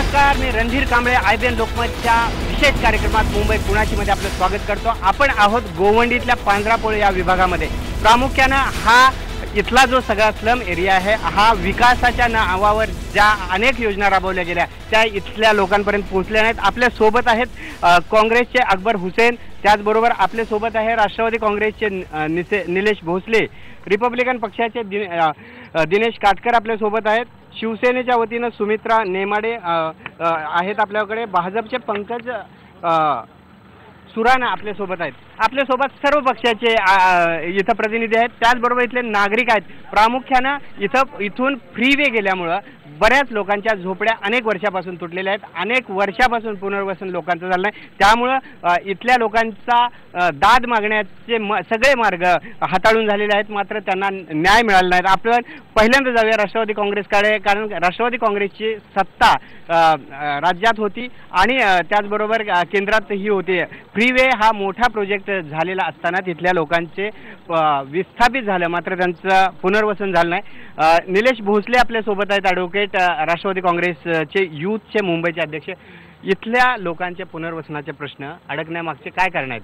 नमस्कार, मी रणधीर कांबळे IBN लोकमतच्या विशेष कार्यक्रमात मुंबई पुणाची मध्ये आपलं स्वागत करतो। आपण आहोत गोवंडीतल्या पांढरापोळ या विभागामध्ये। प्रामुख्याने हा इथला जो सगळा स्लम एरिया आहे, हा विकासाच्या नावावर ज्या अनेक योजना राबवल्या गेल्या त्या इथल्या लोकांपर्यंत पोहोचल्या नाहीत। आपल्या सोबत आहेत काँग्रेसचे अकबर हुसेन, त्याचबरोबर आपल्या सोबत आहे राष्ट्रवादी काँग्रेसचे निलेश भोसले, रिपब्लिकन पक्षाचे दिनेश काटकर आपल्या सोबत आहेत, शिवसेनेच्या वतीने सुमित्रा नेमाडे आहेत आपल्याकडे, भाजपचे पंकज सुराणा आपल्या सोबत आहेत। आपल्या सोबत सर्व पक्षाचे इथं प्रतिनिधी आहेत, त्याचबरोबर इथले नागरिक आहेत। प्रामुख्याने इथून फ्रीवे गेल्यामुळे बऱ्याच लोकांच्या झोपड्या अनेक वर्षापासून तुटलेल्या आहेत, अनेक वर्षापासून पुनर्वसन लोकांचं झालं नाही, त्यामुळे इथल्या लोकांचा दाद मागण्याचे सगळे मार्ग हाताळून झालेले आहेत, मात्र त्यांना न्याय मिळाला नाही। आपण पहिल्यांदा जाऊया राष्ट्रवादी काँग्रेसकडे, कारण राष्ट्रवादी काँग्रेसची सत्ता राज्यात होती आणि त्याचबरोबर केंद्रातही होती। फ्रीवे हा मोठा प्रोजेक्ट झालेला असताना तिथल्या लोकांचे विस्थापित झालं, मात्र त्यांचं पुनर्वसन झालं नाही। निलेश भोसले आपल्या सोबत आहेत, ॲडव्होकेट, राष्ट्रवादी काँग्रेसचे युथचे मुंबईचे अध्यक्ष। इथल्या लोकांचे पुनर्वसनाचे प्रश्न अडकण्यामागचे काय कारण आहेत?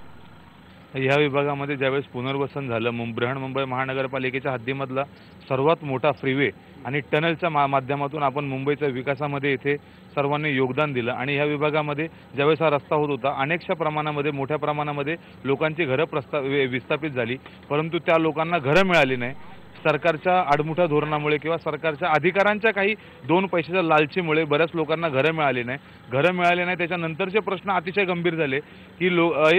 या विभागामध्ये ज्यावेळेस पुनर्वसन झालं, बृहन्मुंबई महानगरपालिकेच्या हद्दीमधला सर्वात मोठा फ्रीवे आणि टनलच्या माध्यमातून आपण मुंबईच्या विकासामध्ये इथे सर्वांनी योगदान दिलं आणि ह्या विभागामध्ये ज्यावेळेस हा रस्ता होत होता, अनेकशा प्रमाणामध्ये मोठ्या प्रमाणामध्ये लोकांची घरं विस्थापित झाली, परंतु त्या लोकांना घरं मिळाली नाही। सरकारच्या आडमुठा धोरणामुळे किंवा सरकारच्या अधिकारांच्या काही दोन पैशाच्या लालचीमुळे बऱ्याच लोकांना घरं मिळाली नाही। त्याच्यानंतरचे प्रश्न अतिशय गंभीर झाले की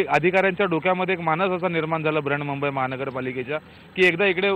अधिकाऱ्यांच्या डोक्यामध्ये एक मानस असा निर्माण झाला बृहन्मुंबई महानगरपालिकेच्या की एकदा इकडे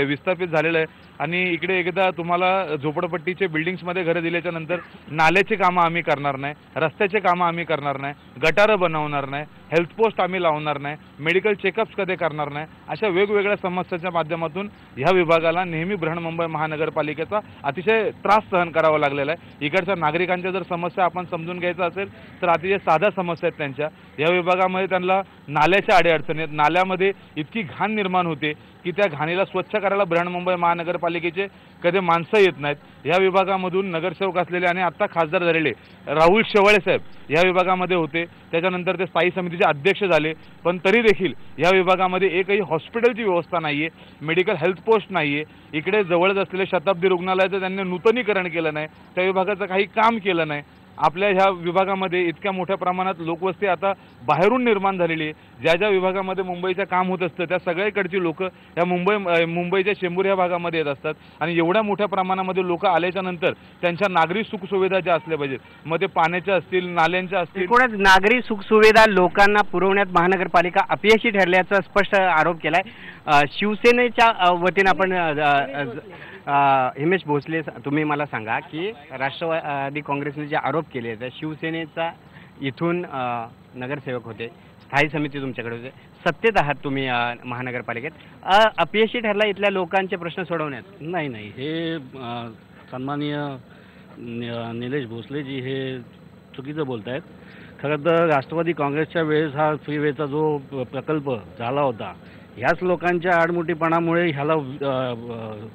विस्थापित झालेलं आहे आणि इकडे एकदा तुम्हाला झोपडपट्टीचे बिल्डिंग्समध्ये घरं दिल्याच्या नंतर नाल्याची कामं आम्ही करणार नाही, रस्त्याचे कामं आम्ही करणार नाही, गटारं बनवणार नाही, हेल्थ पोस्ट आम्ही लावणार नाही, मेडिकल चेकअप्स कधी करणार नाही, अशा वेगवेगळ्या समस्यांच्या माध्यमातून ह्या विभागाला नेहमी बृहन्मुंबई महानगरपालिकेचा अतिशय त्रास सहन करावा लागलेला आहे। इकडच्या नागरिकांच्या जर समस्या आपण समजून घ्यायचं असेल तर अतिशय साध्या समस्या आहेत त्यांच्या। या विभागामध्ये त्यांना नाल्याच्या अडीअडचणी आहेत, नाल्यामध्ये इतकी घाण निर्माण होते की त्या घाणीला स्वच्छ करायला बृहन्मुंबई महानगरपालिकेचे कधी माणसं येत नाहीत। या विभागामधून नगरसेवक असलेले आणि आत्ता खासदार झालेले राहुल शेवाळे साहेब या विभागामध्ये होते, त्याच्यानंतर ते स्थायी समितीचे अध्यक्ष झाले, पण तरी देखील या विभागामध्ये एकही हॉस्पिटलची व्यवस्था नाही आहे, मेडिकल हेल्थ पोस्ट नाही आहे। इकडे जवळच असलेले शताब्दी रुग्णालयाचं त्यांनी नूतनीकरण केलं नाही, त्या विभागाचं काही काम केलं नाही। आपल्या ह्या विभागामध्ये इतक्या मोठ्या प्रमाणात लोकवस्ती आता बाहेरून निर्माण झालेली आहे। ज्या विभागामध्ये मुंबईचं काम होत असतं त्या सगळीकडची लोक या मुंबईच्या चेंबूर या भागामध्ये येत असतात आणि एवढ्या मोठ्या प्रमाणामध्ये लोक आल्याच्या नंतर त्यांच्या नागरी सुखसुविधा ज्या असल्या पाहिजेत, मग ते पाण्याच्या असतील, नाल्यांच्या असतील, एकूणच नागरी सुखसुविधा लोकांना पुरवण्यात महानगरपालिका अपयशी ठरल्याचा स्पष्ट आरोप केलाय शिवसेनेच्या वतीने। आपण हिमेश भोसले, तुम्ही मला सांगा की राष्ट्रवादी काँग्रेसने जे आरोप केले तर शिवसेनेचा इथून नगरसेवक होते, स्थायी समिती तुमच्याकडे होते, सत्तेत आहात तुम्ही महानगरपालिकेत, अपयशी ठरला इथल्या लोकांचे प्रश्न सोडवण्यात? नाही, हे सन्माननीय निलेश भोसलेजी हे चुकीचं बोलत आहेत। खरं तर राष्ट्रवादी काँग्रेसच्या वेळेस हा फ्रीवेचा जो प्रकल्प झाला होता, ह्याच लोकांच्या आडमुठीपणामुळे ह्याला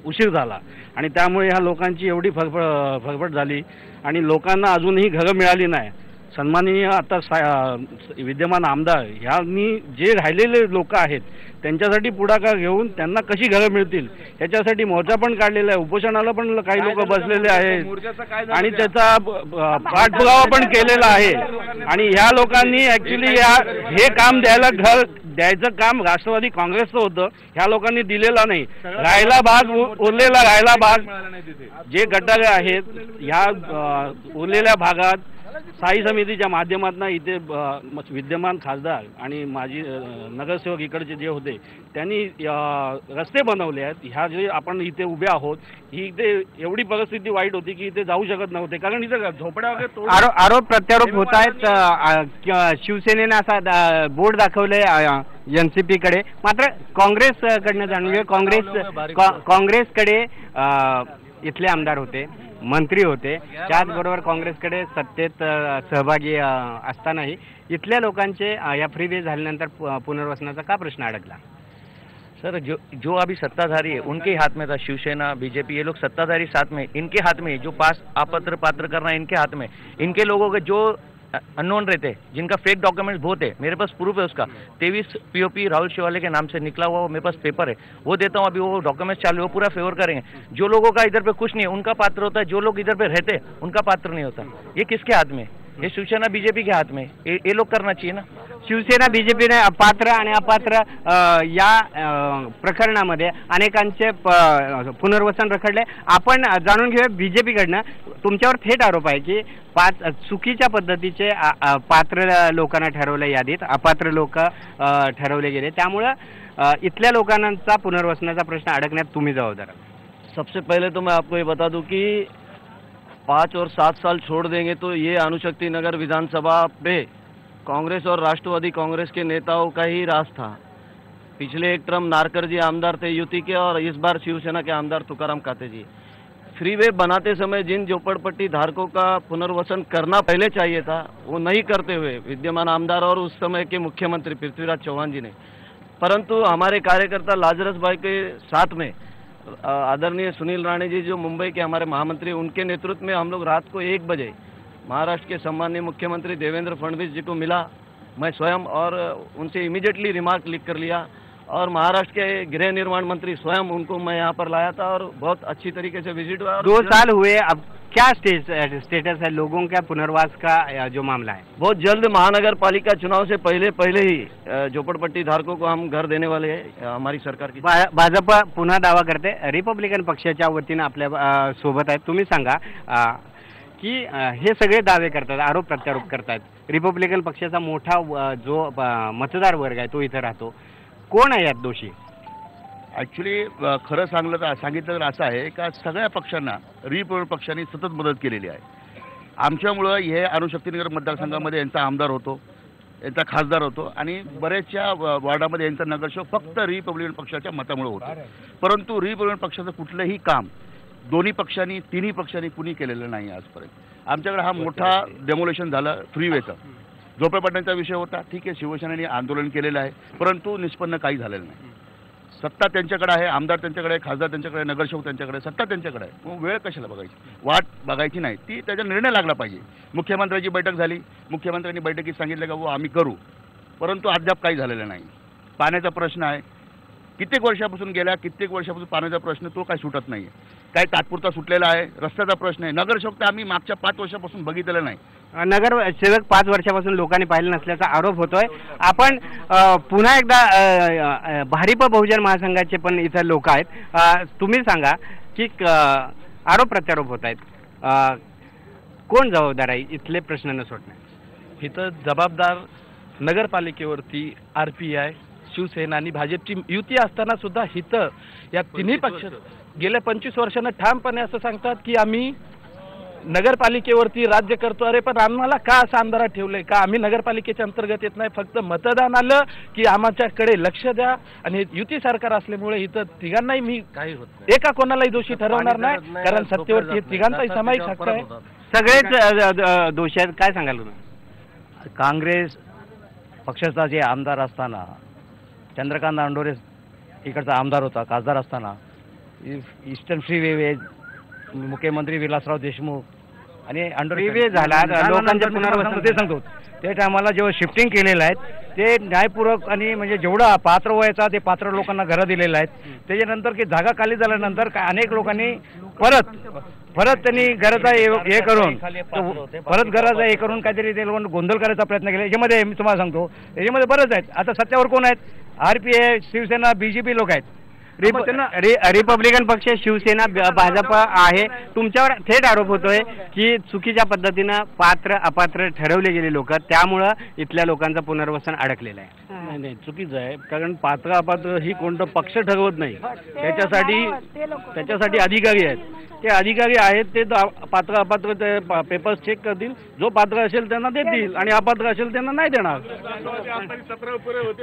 उशीर झाला आणि त्यामुळे ह्या लोकांची एवढी फरफट झाली आणि लोकांना अजूनही घरं मिळाली नाही। सन्माननीय आता विद्यमान आमदार ह्यांनी जे राहिलेले लोक आहेत त्यांच्यासाठी पुढाकार घेऊन त्यांना कशी घरं मिळतील याच्यासाठी मोर्चा पण काढलेला आहे, उपोषणाला पण काही लोक बसलेले आहेत आणि त्याचा पाठपुरावा पण केलेला आहे। आणि ह्या लोकांनी ॲक्च्युली हे काम द्यायचं काम राष्ट्रवादी काँग्रेसचं होतं, ह्या लोकांनी दिलेला नाही। उरलेला राहिला भाग जे गटारे आहेत ह्या उरलेल्या भागात स्थायी समितीच्या माध्यमातून इथे विद्यमान खासदार आणि माजी नगरसेवक इकडचे जे होते त्यांनी रस्ते बनवले आहेत। ह्या जे आपण इथे उभे आहोत, ही इथे एवढी परिस्थिती वाईट होती की इथे जाऊ शकत नव्हते, कारण इथे झोपड्या वगैरे आरोप प्रत्यारोप होत आहेत। शिवसेनेने असा बोर्ड दाखवले NCP कडे, मात्र काँग्रेसकडनं जाणून काँग्रेसकडे इथले आमदार होते, मंत्री होते, त्याचबरोबर काँग्रेसकडे सत्तेत सहभागी असतानाही इथल्या लोकांचे या फ्रीवे झाल्यानंतर पुनर्वसनाचा का प्रश्न अडकला? सर जो अभी सत्ताधारी है उनके हाथ में था, शिवसेना बीजेपी ये लोग सत्ताधारी साथ में, इनके हाथ में जो पास पात्र करना है इनके हाथ में। इनके लोगों के जो अननोन रहते हैं, जिनका फेक डॉक्यूमेंट्स बहुत है, मेरे पास प्रूफ है उसका। 23 POP राहुल शिवाले के नाम से निकला हुआ वो मेरे पास पेपर है, वो देता हूँ। अभी वो डॉक्यूमेंट्स चालू है, वो पूरा फेवर करेंगे। जो लोगों का इधर पे कुछ नहीं है उनका पात्र होता है, जो लोग इधर पे रहते हैं उनका पात्र नहीं होता। ये किसके हाथ में? ये शिवसेना बीजेपी के हाथ में। ये लोग करना चाहिए ना। शिवसेना बीजेपीने पात्र आणि अपात्र या प्रकरणामध्ये अनेकांचे पुनर्वसन रखडले। आपण जाणून घेऊया बीजेपीकडनं, तुमच्यावर थेट आरोप आहे की चुकीच्या पद्धतीचे पात्र लोकांना ठरवले यादीत, अपात्र लोक ठरवले गेले, त्यामुळे इथल्या लोकांचा पुनर्वसनाचा प्रश्न अडकण्यात तुम्ही जबाबदार आहात। सबसे पहले तो मैं आपको ये बता दूं कि 5 और 7 साल छोड़ देंगे तो ये अनुशक्ति नगर विधानसभा पे कांग्रेस और राष्ट्रवादी कांग्रेस के नेताओं का ही राज था। पिछले एक टर्म नारकर जी आमदार थे युति के, और इस बार शिवसेना के आमदार तुकाराम काते जी। फ्रीवे बनाते समय जिन झोपड़पट्टी धारकों का पुनर्वसन करना पहले चाहिए था वो नहीं करते हुए विद्यमान आमदार और उस समय के मुख्यमंत्री पृथ्वीराज चौहान जी ने, परंतु हमारे कार्यकर्ता लाजरस भाई के साथ में आदरणीय सुनील राणे जी जो मुंबई के हमारे महामंत्री, उनके नेतृत्व में हम लोग रात को 1 बजे महाराष्ट्र के सम्माननीय मुख्यमंत्री देवेंद्र फडणवीस जी को मिला, मैं स्वयं, और उनसे इमीडिएटली रिमार्क लिख कर लिया, और महाराष्ट्र के गृह निर्माण मंत्री स्वयं उनको मैं यहाँ पर लाया था और बहुत अच्छी तरीके से विजिट हुआ। 2 साल हुए, अब क्या स्टेटस है लोगों का पुनर्वास का जो मामला है? बहुत जल्द महानगर पालिका चुनाव से पहले ही झोपड़पट्टी धारकों को हम घर देने वाले हैं हमारी सरकार की। भाजप पुन्हा दावा करते, रिपब्लिकन पक्षाच्या वतीनं आपल्या सोबत आहेत, तुम्ही सांगा की हे सगळे दावे करतात, आरोप प्रत्यारोप करतात, रिपब्लिकन पक्षाचा मोठा जो मतदार वर्ग आहे तो इथं राहतो, कोण आहे यात दोषी? ॲक्च्युली खरं सांगितलं तर असं आहे का सगळ्या पक्षांना रिपब्लिकन पक्षांनी सतत मदत केलेली आहे। आमच्यामुळं हे अनुशक्तीनगर मतदारसंघामध्ये यांचा आमदार होतो, यांचा खासदार होतो, आणि बऱ्याचशा वॉर्डामध्ये यांचा नगरसेवक फक्त रिपब्लिकन पक्षाच्या मतामुळे होतो। परंतु रिपब्लिकन पक्षाचं कुठलंही काम दोन्ही पक्षांनी, तिन्ही पक्षांनी कुणी केलेलं नाही आजपर्यंत। आमच्याकडे हा मोठा डेमोलेशन झालं फ्रीवेचं, झोपडपट्ट्यांचा विषय होता, ठीक आहे, शिवसेनेने आंदोलन केलेलं आहे, परंतु निष्पन्न काही झालेलं नाही। सत्ता त्यांच्याकडे आहे, आमदार त्यांच्याकडे आहे, खासदार त्यांच्याकडे, नगरसेवक त्यांच्याकडे, सत्ता त्यांच्याकडे आहे, मग वेळ कशाला बघायची, वाट बघायची नाही, ती त्याचा निर्णय लागला पाहिजे। मुख्यमंत्र्यांची बैठक झाली, मुख्यमंत्र्यांनी बैठकीत सांगितलं का वो आम्ही करू, परंतु अद्याप काही झालेलं नाही। पाण्याचा प्रश्न आहे, कित्येक वर्षापासून पाण्याचा प्रश्न तो काही सुटत नाही आहे, काही तात्पुरता सुटलेला आहे। रस्त्याचा प्रश्न आहे, नगरसेवक तर आम्ही मागच्या 5 वर्षापासून बघितलेलं नाही। नगरसेवक 5 वर्षापासून लोकांनी पाहिलं नसल्याचा आरोप होतोय। आपण पुन्हा एकदा भारिप बहुजन महासंघाचे पण इथं लोक आहेत, तुम्ही सांगा की आरोप प्रत्यारोप होत आहेत, कोण जबाबदार आहे इथले प्रश्न न सुटण्यास? इथं जबाबदार नगरपालिकेवरती RPI, शिवसेना आणि भाजपची युती असताना सुद्धा इथं या तिन्ही पक्ष गेल्या 25 वर्षांना ठामपणे असं सांगतात की आम्ही नगरपालिकेवरती राज्य करतो। अरे पण आम्हाला का असं आमदारात ठेवलंय? का आम्ही नगरपालिकेच्या अंतर्गत येत नाही? फक्त मतदान आलं की आमच्याकडे लक्ष द्या, आणि युती सरकार असल्यामुळे इथं तिघांनाही मी काही होत नाही, एका कोणालाही दोषी ठरवणार नाही, कारण सत्तेवरती तिघांचाही सामायिक हक्क आहे, सगळेच दोषी आहेत। काय सांगाल तुम्ही? काँग्रेस पक्षाचा जे आमदार असताना, चंद्रकांत अंडोरे इकडचा आमदार होता, खासदार असताना ईस्टर्न फ्रीवे मुख्यमंत्री विलासराव देशमुख आणि फ्रीवे झाला, लोकांच्या पुनर्वसन ते सांगतो, ते टायमाला जेव्हा शिफ्टिंग केलेलं आहे ते न्यायपूर्वक, आणि म्हणजे जेवढा पात्र व्हायचा ते पात्र लोकांना घरं दिलेलं आहेत। त्याच्यानंतर की जागा खाली झाल्यानंतर अनेक लोकांनी परत त्यांनी घराचा हे करून परत घराचा हे करून काहीतरी ते लोकांना गोंधळ करायचा प्रयत्न केला। याच्यामध्ये मी तुम्हाला सांगतो, याच्यामध्ये बरंच आहेत। आता सत्तेवर कोण आहेत? RPI, शिवसेना, BJP लोक आहेत। रिपब्लिकन पक्ष, शिवसेना, भाजप आहे। तुमच्यावर थेट आरोप होतोय की चुकीच्या पद्धतीनं पात्र अपात्र ठरवले गेले लोक, त्यामुळं इथल्या लोकांचं पुनर्वसन अडकलेलं आहे। नाही, चुकीचं आहे, कारण पात्र अपात्र ही कोणतं पक्ष ठरवत नाही, त्याच्यासाठी अधिकारी आहेत। ते अधिकारी आहेत ते पात्र अपात्र ते पेपर्स चेक करतील, जो पात्र असेल त्यांना देतील आणि अपात्र असेल त्यांना नाही देणार।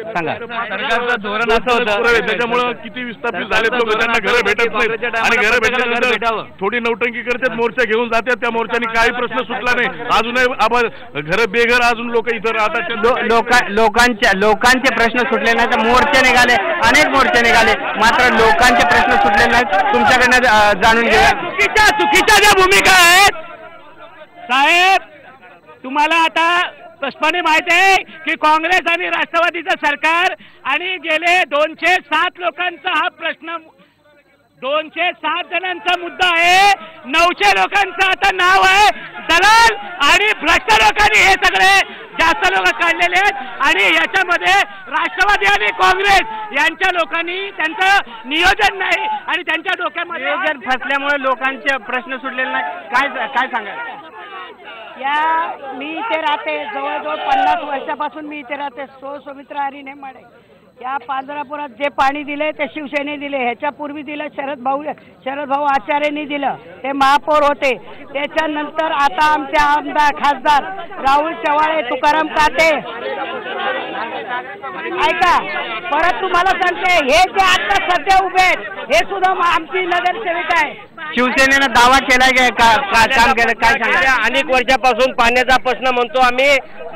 सांगा, सरकारचं धोरण असं होतं त्याच्यामुळे किती विस्थापित झाले लोक, त्यांना घरं भेटत नाहीत, आणि घरं भेटल्यानंतर थोडी नौटंकी करतात, मोर्चा घेऊन जातात, त्या मोर्चाने काही प्रश्न सुटला नाही, अजूनही घरं बेघर अजून लोक इथं राहतात। लोकांच्या लोकांचे प्रश्न सुटले नाहीत, मोर्चे निघाले, अनेक मोर्चे निघाले, मात्र लोकांचे प्रश्न सुटले नाहीत. तुमच्याकडनं जाणून घेऊया. चुकीच्या ज्या भूमिका आहेत साहेब, तुम्हाला आता स्पष्टपणे माहिती आहे की काँग्रेस आणि राष्ट्रवादीचं सरकार आणि गेले 207 लोकांचा हा प्रश्न, 207 जणांचा मुद्दा आहे. 900 लोकांचं आता नाव आहे दलाल आणि भ्रष्ट लोकांनी हे सगळे जास्त लोक काढलेले आहेत आणि याच्यामध्ये राष्ट्रवादी आणि काँग्रेस यांच्या लोकांनी त्यांचं नियोजन नाही आणि त्यांच्या डोक्यामध्ये नियोजन फसल्यामुळे लोकांचे प्रश्न सुटलेले नाही. काय सांगाल? मी इथे राहते, जवळजवळ 50 वर्षापासून मी इथे राहते. सुमित्रा हरी नेमाडे. या पांजरापुरात जे पाणी दिले ते शिवसेनेने दिले, ह्याच्यापूर्वी दिलं शरद भाऊ आचार्यांनी दिलं, ते महापौर होते. त्याच्यानंतर आता आमचे आमदार खासदार राहुल शेवाळे, तुकाराम काते, ऐका परत तुम्हाला सांगते, हे जे आता सध्या उभे आहेत हे सुद्धा आमची नगरसेविका आहे. शिवसेनेनं दावा केलाय का काम केलं? काय सांगा? अनेक वर्षापासून पाण्याचा प्रश्न म्हणतो आम्ही.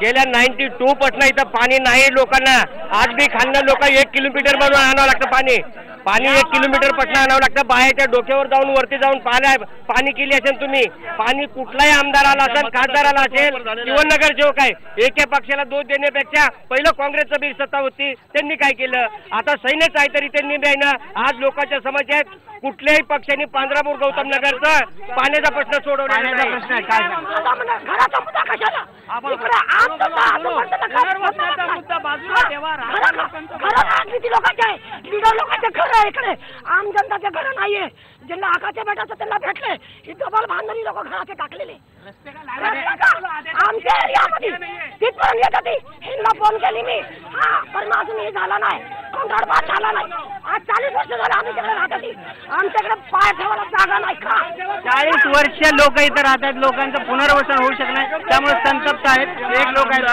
गेल्या 92 पासून इथं पाणी नाही लोकांना. आज बी खालनं लोक 1 किलोमीटर मधून आणावं लागतं पाणी. 1 किलोमीटर पासून आणावं लागतं. बाहेरच्या डोक्यावर जाऊन वरती जाऊन पाणी केली असेल तुम्ही. पाणी कुठलाही आमदार आला असेल, खासदार आला असेल किंवा नगरसेवक आहे, एका पक्षाला दोष देण्यापेक्षा पहिलं काँग्रेसचं बी सत्ता होती, त्यांनी काय केलं? आता सैन्यच आहे तरी त्यांनी बी आहे ना. आज लोकांच्या समस्या आहेत. कुठल्याही पक्षाने पांजरापूर गौतम नगरचा पाण्याचा प्रश्न सोडवण्याचा प्रश्न आहे. काय घराचा मुद्दा कशाला? लोकांचे घर आहे इकडे, आम जनताचे घर नाहीये. ज्यांना आकाशे भेटायचं त्यांना भेटले. ही डबल बांधणी लोक घराचे टाकलेले आमच्या एरियामध्ये तिथपर्यंत येत होती. हिंदला फोन केली मी, हा पण अजून हे झाला नाही, कोणता झाला नाही. आज 40 वर्ष झालं आम्ही तिकडे राहत होती. आमच्याकडे पाय ठेवायला जागा नाही का? 40 वर्ष लोक इथं राहतात, लोकांचं पुनर्वसन होऊ शकत नाही, त्यामुळे संतप्त आहेत. एक लोक आहेत.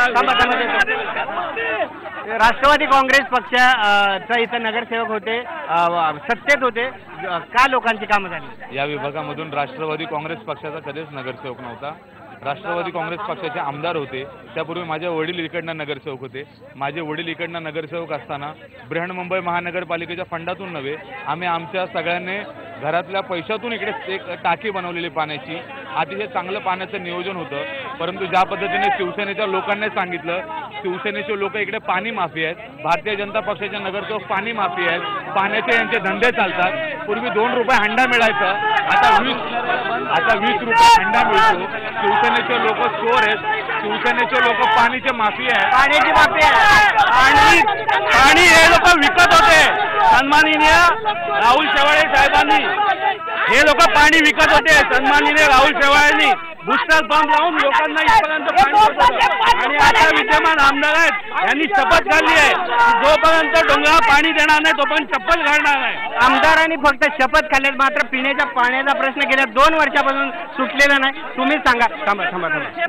राष्ट्रवादी काँग्रेस पक्षाचा इथं नगरसेवक होते, सत्तेत होते, का लोकांची कामं झाली? या विभागामधून राष्ट्रवादी काँग्रेस पक्षाचा कधीच नगरसेवक नव्हता. राष्ट्रवादी काँग्रेस पक्षाचे आमदार होते. त्यापूर्वी माझे वडील इकडनं नगरसेवक होते. माझे वडील इकडनं नगरसेवक असताना बृहन्मुंबई महानगरपालिकेच्या फंडातून नव्हे, आम्ही आमच्या सगळ्यांनी घरातल्या पैशातून इकडे एक टाकी बनवलेली पाण्याची. अतिशय चांगलं पाण्याचं नियोजन होतं. परंतु ज्या पद्धतीने शिवसेनेच्या लोकांनी सांगितलं, शिवसेनेचे लोक इकडे पाणी माफी आहेत, भारतीय जनता पक्षाच्या नगरसेवक पाणी माफी आहेत, पाण्याचे यांचे धंदे चालतात. पूर्वी 2 रुपये हंडा मिळायचा, आता 20 रुपये हंडा मिळतो. शिवसेनेचे लोक चोर आहेत, शिवसेनेचे लोक पाणीचे माफी आहे, पाण्याची माफी आहे. आणि हे लोक विकत होते. सन्माननीय राहुल शेवाळे साहेबांनी हे लोक पाणी विकत होते. सन्माननीय राहुल शेवाळेंनी बुस्टर पंप लावून लोकांना इथपर्यंत पाणी पोहोचवलं. आणि आता विद्यमान आमदार आहेत, यांनी शपथ काढली आहे जोपर्यंत डोंगरावर पाणी देणार नाही तोपर्यंत चप्पल घालणार नाही. आमदारांनी फक्त शपथ काढल्यात, मात्र पिण्याच्या पाण्याचा प्रश्न गेल्या 2 वर्षापासून सुटलेला नाही. तुम्ही सांगा. थांबा.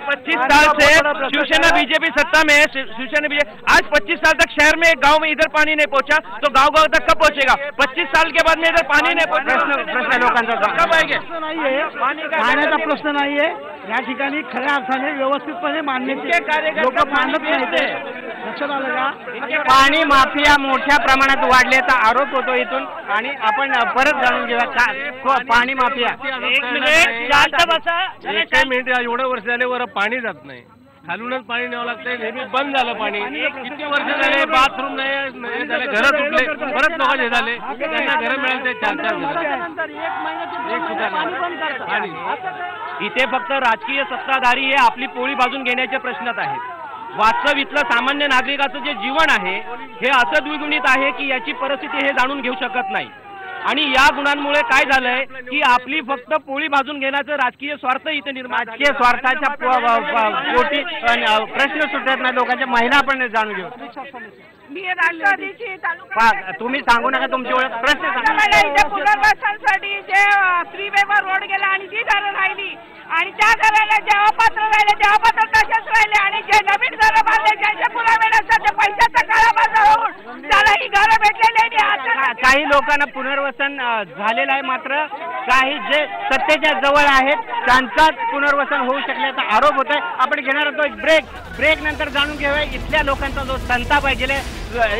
25 साल से शिवसेना बीजेपी सत्ता में है. शिवसेना बीजेपी आज 25 साल तक शहर में एक गांव में इधर पानी नहीं पहुंचा, तो गांव तक कब पहुंचेगा? 25 साल के बाद में इधर पानी नहीं पहुंचा. प्रश्न लोकांचा कब आएंगे? पाण्याचा प्रश्न नाहीये. या ठिकाणी खऱ्या अर्थाने व्यवस्थितपणे मांडण्याचे लोक मांडत नाही. लक्षात आलं का? पाणी माफिया मोठ्या प्रमाणात वाढल्याचा आरोप होतो इथून. आणि आपण परत जाणून घेऊया का पाणी माफिया. एक मिनिट शांत बसा. एक मिनिट. एवढं वर्ष झाले वर पाणी जात नाही, खालूनच पाणी न्यावं लागतंय. नेहमी बंद झालं पाणी. किती वर्ष झाले बाथरूम नाही झाले, घर तुटले, परत लोक हे झाले, त्यांना घर मिळाले 4 इथे फक्त राजकीय सत्ताधारी हे आपली पोळी बाजून घेण्याच्या प्रश्नात आहेत. वास्तव इथलं सामान्य नागरिकाचं जे जीवन आहे हे असं द्विगुणित आहे की याची परिस्थिती हे जाणून घेऊ शकत नाही. आणि या गुणांमुळे काय झालंय की आपली फक्त पोळी भाजून घेण्याचं राजकीय स्वार्थ इथे निर्माण. राजकीय स्वार्थाच्या पोटी प्रश्न सुटत नाही लोकांच्या. महिला आपण जाणून घेऊ. तुम्ही सांगू नका तुमची ओळख. प्रश्न सांगा. पुनर्वसनासाठी जे फ्रीवेवर रोड गेला आणि जी घरं राहिली आणि त्या घराला जेव्हा पात्र राहिले तेव्हा पात्र तशाच राहिले आणि जे नवीन घरं बांधले ज्यांच्या पुरावे नसतात ते पैशाचा काळाबाजार होऊन त्याला ही घरं भेटलेली. काही लोकांना पुनर्वसन झालेलं आहे, मात्र काही जे सत्तेच्या जवळ आहेत त्यांचाच पुनर्वसन होऊ शकल्याचा आरोप होत आहे. आपण घेणार होतो एक ब्रेक नंतर जाणून घेऊया इथल्या लोकांचा जो संताप आहे. गेले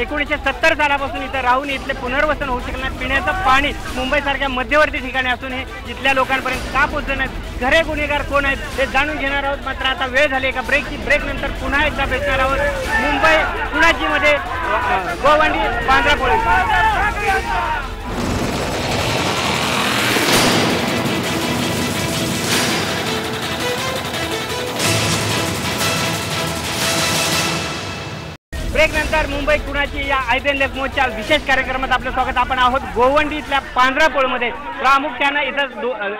1970 सालापासून इथं राहून इथले पुनर्वसन होऊ शकणार. पिण्याचं पाणी मुंबईसारख्या मध्यवर्ती ठिकाणी असून हे इथल्या लोकांपर्यंत का पोहोचलं नाही, खरे गुन्हेगार कोण आहेत हे जाणून घेणार आहोत. मात्र आता वेळ झाली एका ब्रेक नंतर पुन्हा एकदा भेटणार आहोत मुंबई पुण्याची मध्ये गोवंडी पांढरापोळी. ब्रेक नंतर मुंबई पुण्याची या IPL लेखमोच्या विशेष कार्यक्रमात आपलं स्वागत. आपण आहोत गोवंडी इथल्या पांढरापोळमध्ये. प्रामुख्यानं इथं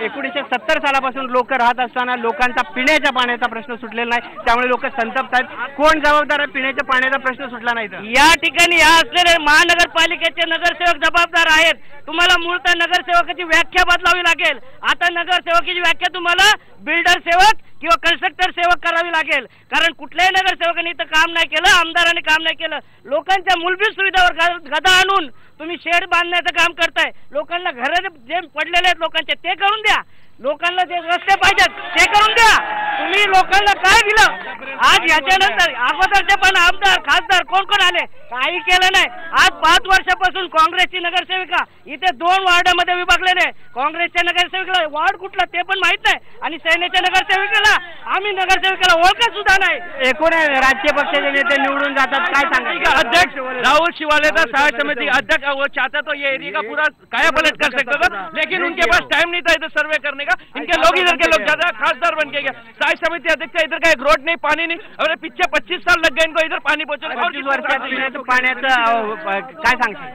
1970 सालापासून लोक राहत असताना लोकांचा पिण्याच्या पाण्याचा प्रश्न सुटलेला नाही, त्यामुळे लोक संतप्त आहेत. कोण जबाबदार आहे पिण्याच्या पाण्याचा प्रश्न सुटला नाही तर? या ठिकाणी या असलेले महानगरपालिकेचे नगरसेवक जबाबदार आहेत. तुम्हाला मूळतः नगरसेवकाची व्याख्या बदलावी लागेल. आता नगरसेवकाची व्याख्या तुम्हाला बिल्डर सेवक किंवा कन्स्ट्रक्टर सेवक करावी लागेल, कारण कुठल्याही नगरसेवकाने इथं काम नाही केलं, आमदाराने काम नाही केलं. लोकांच्या मूलभूत सुविधावर गदा आणून तुम्ही शेड बांधण्याचं काम करताय. लोकांना घरं जे पडलेले आहेत लोकांचे ते करून द्या, लोकांना जे रस्ते पाहिजेत ते करून द्या. तुम्ही लोकांना काय दिलं? आज याच्यानंतर अगोदरचे पण आमदार खासदार कोण कोण आले, काही केलं नाही. आज 5 वर्षापासून काँग्रेसची नगरसेविका इथे 2 वॉर्डामध्ये विभागलेले. काँग्रेसच्या नगरसेविकेला वॉर्ड कुठला ते पण माहित नाही, आणि सेनेच्या नगरसेविकेला आम्ही नगरसेविकेला ओळखत सुद्धा नाही. एकूण राजकीय पक्षाचे नेते निवडून जातात, काय सांगा? अध्यक्ष राहुल शिवाले था सहायक समिति अध्यक्ष, वो चाहता तो ये एरिया का पूरा काया पलट कर सकता था, लेकिन उनके पास टाइम नहीं था इधर सर्वे करने का. इनके लोग इधर के लोग ज्यादा खासदार बन के गया. सहायक समिति अध्यक्ष इधर का एक रोड नहीं, पानी नहीं. अरे पीछे 25 साल लग गए इनको इधर पाणी पोहोचने. 25 वर्षात पिण्याचं पाण्याचं काय सांगशील?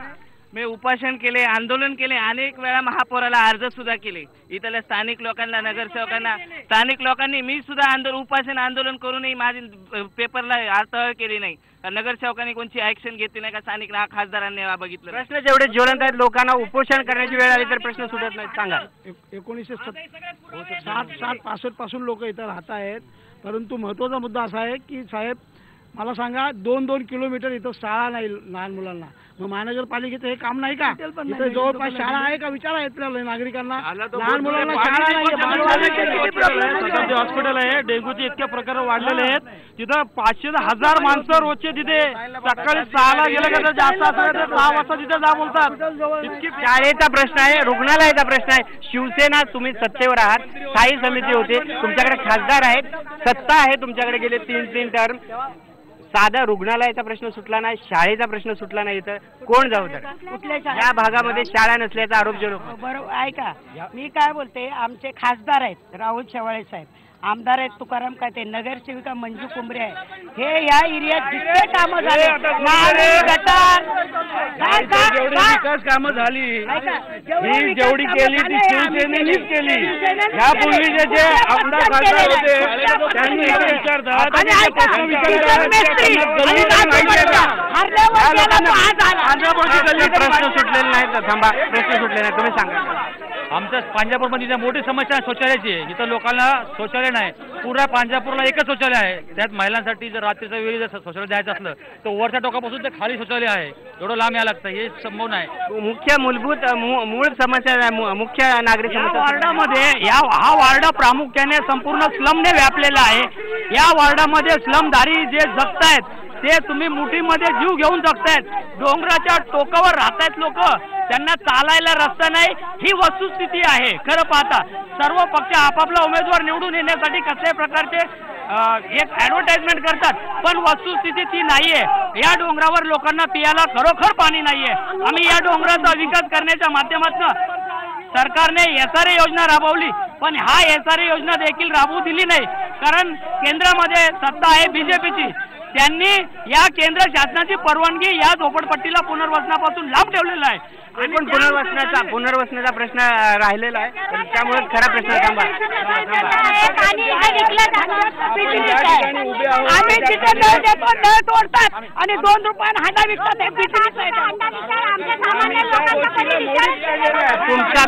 मी उपोषण केले, आंदोलन केले, अनेक वेळा महापौराला अर्ज सुद्धा केले. इथल्या स्थानिक लोकांना, नगरसेवकांना, स्थानिक लोकांनी, मी सुद्धा उपोषण आंदोलन करूनही माझी पेपरला अडथळा केली नाही. नगरसेवकांनी कोणती ऍक्शन घेतली नाही का स्थानिक खासदारांनी बघितलं. प्रश्न जेवढे ज्वलंत आहेत, लोकांना उपोषण करण्याची वेळ आली तर प्रश्न सुटत नाहीत. सांगा. 1965 पासून लोक इथं राहत आहेत, परंतु महत्त्वाचा मुद्दा असा आहे की साहेब मला सांगा 2-2 किलोमीटर इथं शाळा नाही लहान मुलांना. मग महानगरपालिकेचं हे काम नाही का? इथं जवळपास शाळा आहे का विचार आहे आपल्या नागरिकांना. लहान मुलांना शाळा नाही. हॉस्पिटल आहे, डेंग्यूचे इतके प्रकार वाढलेले आहेत. तिथं 500-1000 माणसं रोजचे तिथे सकाळी 6ला गेलं का जास्त असं 6 वाजता तिथे जा बोलतात. शाळेचा प्रश्न आहे, रुग्णालयाचा प्रश्न आहे. शिवसेना तुम्ही सत्तेवर आहात, स्थायी समिती होते, तुमच्याकडे खासदार आहेत, सत्ता आहे तुमच्याकडे, गेले 3 टर्म. साधा रुग्णालयाचा प्रश्न सुटला नाही, शाळेचा प्रश्न सुटला नाही, तर कोण जबाबदार? कुठल्या या भागामध्ये शाळा नसल्याचा आरोप जे लोक. बरोबर ऐका, मी काय बोलते, आमचे खासदार आहेत राहुल शेवाळे साहेब, आमदार आहेत तुकाराम काते, नगरसेविका मंजू कुंभरे आहे. हे या एरियात जितके कामं झाले, गटार विकास कामं झाली ही जेवढी केली ती शिवसेनेनेच केली. यापूर्वीचे जे आमदार खासदार होते त्यांनी प्रश्न सुटलेले नाहीत. थांबा, प्रश्न सुटले नाही, तुम्ही सांगा. आमच्या पांजापूरमध्ये मोठी समस्या आहे शौचालयाची. इथं लोकांना शौचालय नाही. पुऱ्या पांजापूरला एकच शौचालय आहे. त्यात महिलांसाठी जर रात्रीच्या वेळी जर शौचालय द्यायचं असलं तर वरच्या टोकापासून ते खाली शौचालय आहे. एवढं लांब यायला लागतं, हे संभव नाही. मुख्य मूलभूत मूळ समस्या, मुख्य नागरिक वार्डामध्ये हा वार्ड प्रामुख्याने संपूर्ण स्लमने व्यापलेला आहे. या वार्डामध्ये स्लमधारी जे जगतायत ते तुम्ही मुठीमध्ये जीव घेऊन जगतायत. डोंगराच्या टोकावर राहतायत लोक, त्यांना चालायला रस्ता नाही. ही वस्तुस्थिती आहे. खरं पाहता सर्व पक्ष आपापला उमेदवार निवडून येण्यासाठी कसल्याही प्रकारचे एक ऍडव्हर्टाइजमेंट करतात, पण वस्तुस्थिती ती नाहीये. या डोंगरावर लोकांना पियाला खरोखर पाणी नाहीये. आम्ही या डोंगराचा विकास करण्याच्या माध्यमातून सरकारने SRA योजना राबवली, पण हा SRA योजना देखील राबवू दिली नाही, कारण केंद्रामध्ये सत्ता आहे बीजेपीची. त्यांनी या केंद्र शासनाची परवानगी या झोपडपट्टीला पुनर्वसनापासून लांब ठेवलेला आहे. पण पुनर्वसनाचा प्रश्न राहिलेला आहे, त्यामुळे खरा प्रश्न. थांबा, आम्ही तिथे नळ देतो, नळ तोडतात आणि 2 रुपयाने हांडा विकतात.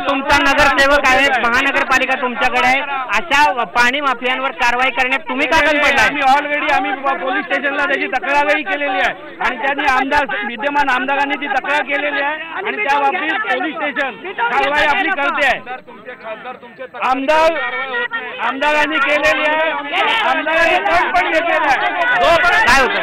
तुमचा नगरसेवक आहे, महानगरपालिका तुमच्याकडे आहे, अशा पाणी माफियांवर कारवाई करण्यात तुम्ही का बंद पडला? आम्ही ऑलरेडी पोलीस स्टेशनला त्याची तक्रारही केलेली आहे, आणि त्यांनी विद्यमान आमदारांनी ती तक्रार केलेली आहे, आणि बाबतीत पोलीस स्टेशन कारवाई आपली करते आहे. आमदारांनी केलेली आहे, आमदारांनी पण घेतलेला आहे. काय होतं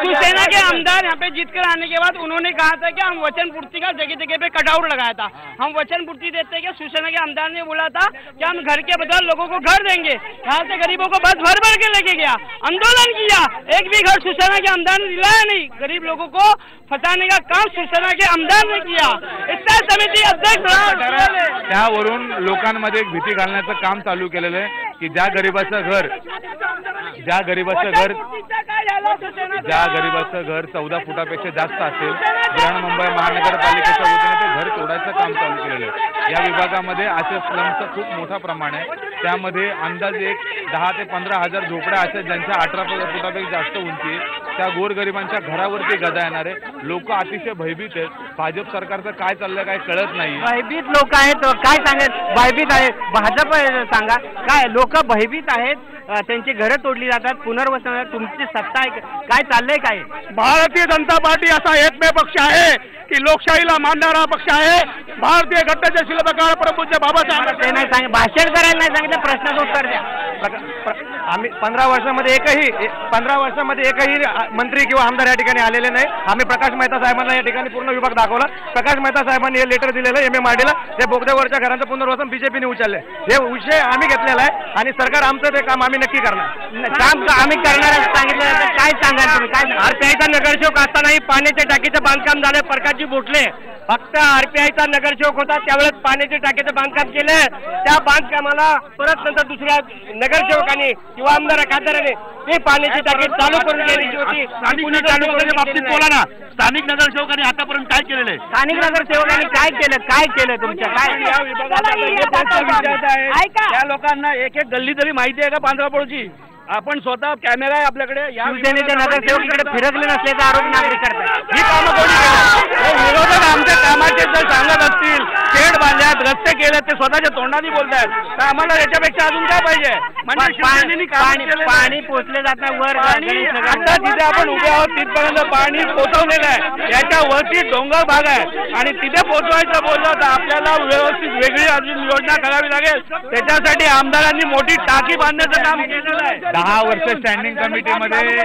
शिवसेना के आमदार यहाँ पे जीत कर आने के बाद उन्होंने कहा था कि हम वचन पूर्ति का जगह जगह पे कटआउट लगाया था. हम वचन पूर्ति देते हैं कि शिवसेना के आमदार ने बोला था कि हम घर के बदले लोगों को घर देंगे. यहाँ से गरीबों को बस भर भर के लेके गया, आंदोलन किया, एक भी घर शिवसेना के आमदार ने दिलाया नहीं. गरीब लोगों को फंसाने का काम शिवसेना के आमदार ने किया. स्थायी समिती अध्यक्ष त्यावरून लोकांमध्ये एक भीती घालण्याचं काम चालू केलेलं आहे की ज्या गरीबाचं घर 14 फुटापेक्षा जास्त असेल, बृहन्मुंबई महानगरपालिकेच्या वतीने ते घर तोडायचं काम चालू केलेलं आहे. या विभागामध्ये असे स्लमचं खूप मोठा प्रमाण आहे. त्यामध्ये अंदाजे 10 ते 15 हजार झोपड्या अशा ज्यांच्या 18 फुटापेक्षा जास्त उंची आहे. त्या गोरगरिबांच्या घरावरती गदा येणार आहे. लोक अतिशय भयभीत आहेत. भाजप सरकारचं काय चाललंय काय कळत नाही. भयभीत लोक आहेत, काय सांगत भयभीत आहेत. भाजप सांगा काय लोक भयभीत आहेत, त्यांची घरं तोडली जातात, पुनर्वसन तुमची सत्ता आहे, काय चाललंय काय? भारतीय जनता पार्टी असा एकमेव पक्ष आहे की लोकशाहीला मानणारा पक्ष आहे. भारतीय घटनेचे शिल्पकार परमपूज्य बाबासाहेब ते नाही सांगितलं, भाषण करायला नाही सांगितलं, प्रश्नाचं उत्तर द्या. आम्ही 15 वर्षामध्ये एकही मंत्री किंवा आमदार या ठिकाणी आलेले नाही. आम्ही प्रकाश मेहता साहेबांना या ठिकाणी पूर्ण विभाग दाखवला. प्रकाश मेहता साहेबांनी हे लेटर दिलेलं MMRDला, ते बोगद्यावरच्या घरांचं पुनर्वसन बीजेपीने उचलले. हे विषय आम्ही घेतलेला आहे आणि सरकार आमचं ते काम आम्ही नक्की करणार. काम आम्ही करणार सांगितलं तर काय सांगाल तुम्ही? काय आरपीआयचा नगरसेवक असतानाही पाण्याच्या टाकीचं बांधकाम झालं. प्रकाशजी बोटले फक्त आरपीआयचा नगरसेवक होता त्यावेळेस पाण्याच्या टाकीचं बांधकाम केलं. त्या बांधकामाला परत नंतर दुसऱ्या नगरसेवकांनी किंवा आमदार खासदाराने ते पाण्याची टाकी चालू करून द्यायची होती. चालू करण्याच्या बाबतीत बोला ना. स्थानिक नगरसेवकांनी आतापर्यंत काय केलेलं आहे? स्थानिक नगरसेवकांनी काय केलं तुमच्या काय? त्या लोकांना एक गल्ली तरी माहिती आहे का पांढरापोळची? आपण स्वतः कॅमेरा आहे आपल्याकडे. शिवसेनेचे नगरसेवक इकडे फिरकले नसल्याचा आरोप नागरिक करतात. ही कामं कोणी केली? विरोधक आमच्या कामाचे जर सांगत असतील, शेड बांधल्यात, रस्ते केले, ते स्वतःच्या तोंडाने बोलतायत, तर आम्हाला याच्यापेक्षा अजून काय पाहिजे? म्हणजे शिवसेनेने पाणी पोचले जात नाही वर. आता जिथे आपण उभे आहोत तिथपर्यंत पाणी पोचवलेलं आहे. याच्यावरती डोंगर भाग आहे आणि तिथे पोचवायचं बोललं तर आपल्याला व्यवस्थित वेगळी अजून योजना करावी लागेल. त्याच्यासाठी आमदारांनी मोठी टाकी बांधण्याचं काम केलेलं आहे. 10 वर्ष स्टँडिंग कमिटीमध्ये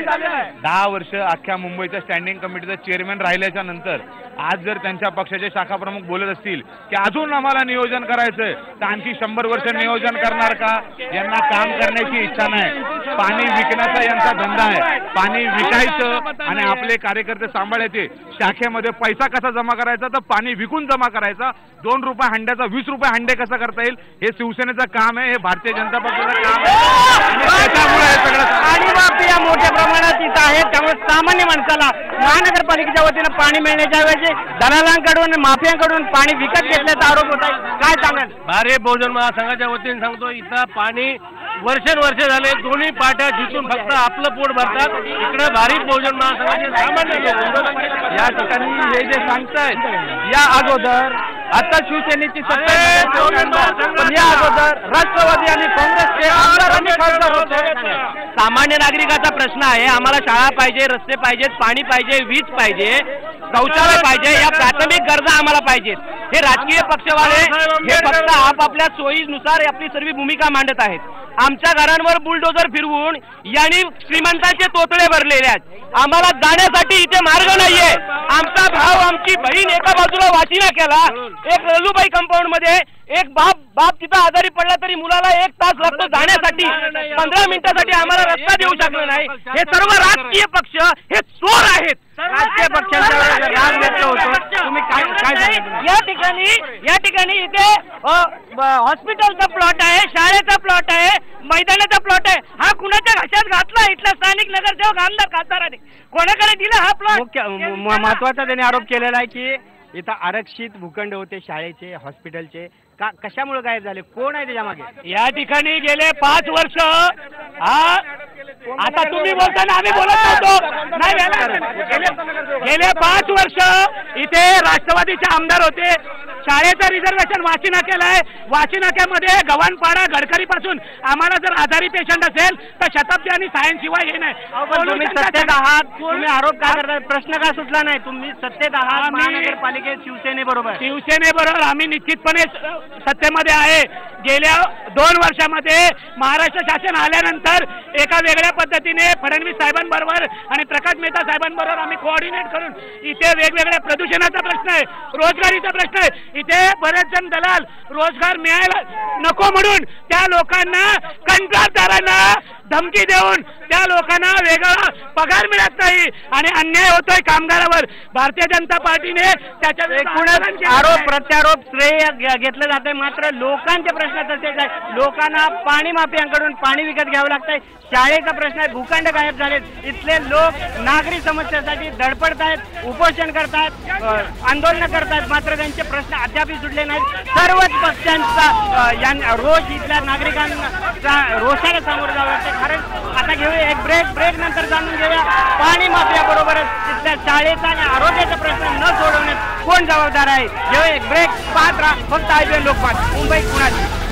10 वर्ष अख्ख्या मुंबईच्या स्टँडिंग कमिटीचा चेअरमॅन राहिल्याच्या नंतर आज जर त्यांच्या पक्षाचे शाखा प्रमुख बोलत असतील की अजून आम्हाला नियोजन करायचंय तर आणखी 100 वर्ष नियोजन करणार का? यांना काम करण्याची इच्छा नाही. पाणी विकण्याचा यांचा धंदा आहे. पाणी विकायचं आणि आपले कार्यकर्ते सांभाळायचे. शाखेमध्ये पैसा कसा जमा करायचा तर पाणी विकून जमा करायचा. 2 रुपये हंड्याचा 20 रुपये हंडे कसं करता येईल हे शिवसेनेचं काम आहे, हे भारतीय जनता पक्षाचं काम आहे. त्यामुळे हे सगळं पाणी वापी या मोठ्या प्रमाणात इथं आहेत. त्यामुळे सामान्य माणसाला महानगरपालिकेच्या वतीनं पाणी मिळण्याच्या ऐवजी दलालांकडून माफियांकडून पाणी विकत घेतल्याचा आरोप होत आहे. काय सांगाल? भारतीय बहुजन महासंघाच्या वतीने सांगतो, इथं पाणी वर्ष झाले दोन्ही पाट्या जिथून फक्त आपलं पोट भरतात. इकडे भारतीय बहुजन महासंघाचे सामान्य लोक या ठिकाणी हे जे सांगतायत, या अगोदर आता शिवसेनेची सत्ता पण या अगोदर राष्ट्रवादी आणि काँग्रेसचे आमदार आणि खासदार होते. सामान्य नागरिकाचा प्रश्न आहे. आम्हाला शाळा पाहिजे, रस्ते पाहिजेत, पाणी पाहिजे, वीज पाहिजे, शौचालय पाहिजे, या प्राथमिक गरजा आम्हाला पाहिजेत. हे राजकीय पक्षवाले हे फक्त आपापल्या सोयीनुसार आपली सर्व भूमिका मांडत आहेत. आमच्या घरांवर बुलडोजर फिरवून यांनी श्रीमंतांचे तोतडे भरलेले आहेत. आम्हाला जाण्यासाठी इथे मार्ग नाहीये. आमचा भाव आमची बहीण एका बाजूला वाशिना केला, एक रलुबाई कंपाऊंड मध्ये एक बाप तिथं आजारी पडला तरी मुलाला 1 तास लागतो जाण्यासाठी. 15 मिनिटासाठी आम्हाला रस्ता देऊ शकला नाही. हे सर्व राजकीय पक्ष हे चोर आहेत. राजकीय पक्षांचा राग व्यक्त होतो. तुम्ही काय या ठिकाणी इथे हॉस्पिटलचा प्लॉट आहे, शाळेचा प्लॉट आहे, मैदानाचा प्लॉट आहे. हा कुणाच्या घशात घातला इथला स्थानिक नगरसेवक आमदार खासदाराने? कोणाकडे दिला हा प्लॉट? महत्वाचा त्यांनी आरोप केलेला आहे की इथं आरक्षित भूखंड होते शाळेचे, हॉस्पिटलचे. कशामुळे गायब झाले? कोण आहे त्याच्या मागे? या ठिकाणी गेले 5 वर्ष आता तुम्ही बोलताना आम्ही बोलत नव्हतो नाही. गेले 5 वर्ष इथे राष्ट्रवादीचे आमदार होते. शाळेचं रिझर्वेशन वाशी नाक्याला आहे. वाशी नाक्यामध्ये गव्हाणपाडा गडकरी पासून आम्हाला जर आजारी पेशंट असेल तर शताब्दी आणि सायन्स शिवाय हे नाही. तुम्ही सत्तेत आहात, तुम्ही आरोप का करताय? प्रश्न का सुटला नाही? तुम्ही सत्तेत आहात, महानगरपालिकेत शिवसेनेबरोबर. शिवसेनेबरोबर आम्ही निश्चितपणे सत्तेमध्ये आहे. गेल्या 2 वर्षामध्ये महाराष्ट्र शासन आल्यानंतर एका वेगळ्या पद्धतीने फडणवीस साहेबांबरोबर आणि प्रकाश मेहता साहेबांबरोबर आम्ही कोऑर्डिनेट करून इथे वेगवेगळ्या प्रदूषणाचा प्रश्न आहे, रोजगारीचा प्रश्न आहे. इथे बरेच जण दलाल रोजगार मिळायला नको म्हणून त्या लोकांना, कंत्राटदारांना धमकी देऊन त्या लोकांना वेगळा पगार मिळत नाही आणि अन्याय होतोय कामगारावर. भारतीय जनता पार्टीने त्याच्या एकूणच आरोप प्रत्यारोप श्रेय घेतलं जातंय. मात्र लोकांचे प्रश्न तसेच आहे. लोकांना पाणी माफियांकडून पाणी विकत घ्यावं लागतंय. शाळेचा प्रश्न आहे, भूखंड गायब झालेत. इथले लोक नागरी समस्येसाठी धडपडतायत, उपोषण करतायत, आंदोलन करतायत. मात्र त्यांचे प्रश्न अद्यापही सुटले नाहीत. सर्वच पक्षांचा रोष इथल्या नागरिकांना रोषाला सामोरं जावं लागतं. कारण आता घेऊया एक ब्रेक नंतर जाणून घेऊया पाणी माफिया बरोबरच तिथल्या शाळेचा आणि आरोग्याचा प्रश्न न सोडवण्यात कोण जबाबदार आहे. घेऊया एक ब्रेक, पाहत राहा फक्त IPL लोकमत. मुंबई कुणाची?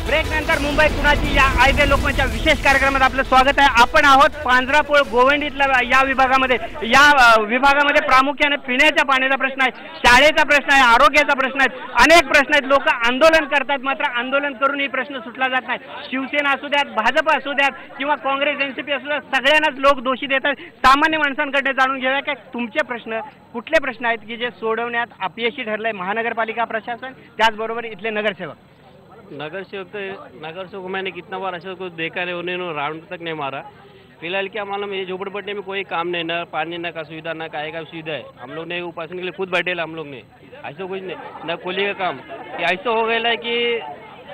ब्रेक नंतर मुंबई कुणाची या IPL लोकमतच्या विशेष कार्यक्रमात आपलं स्वागत आहे. आपण आहोत पांजरापोळ गोवंडीतल्या या विभागामध्ये प्रामुख्याने पिण्याच्या पाण्याचा प्रश्न आहे, शाळेचा प्रश्न आहे, आरोग्याचा प्रश्न आहे, अनेक प्रश्न आहेत. लोक आंदोलन करतात, मात्र आंदोलन करून ही प्रश्न सुटला जात नाही. शिवसेना असू द्यात, भाजप असू द्यात किंवा काँग्रेस NCP असू द्यात, सगळ्यांनाच लोक दोषी देतात. सामान्य माणसांकडे जाणून घेऊया की तुमचे प्रश्न कुठले प्रश्न आहेत की जे सोडवण्यात अपयशी ठरलंय महानगरपालिका प्रशासन, त्याचबरोबर इथले नगरसेवक. नगरसेवक मैंने कितना बार ऐसा कुछ देखा नहीं, उन्होंने राउंड तक नहीं मारा. फिलहाल क्या मालूम, ये झोपड़पट्टी में कोई काम नहीं, न पानी न का सुविधा न काय का सुविधा है. हम लोग ने उपासन के लिए खुद बैठे हम लोग ने, ऐसा कुछ नहीं, न कोली का काम. ऐसा हो गया है कि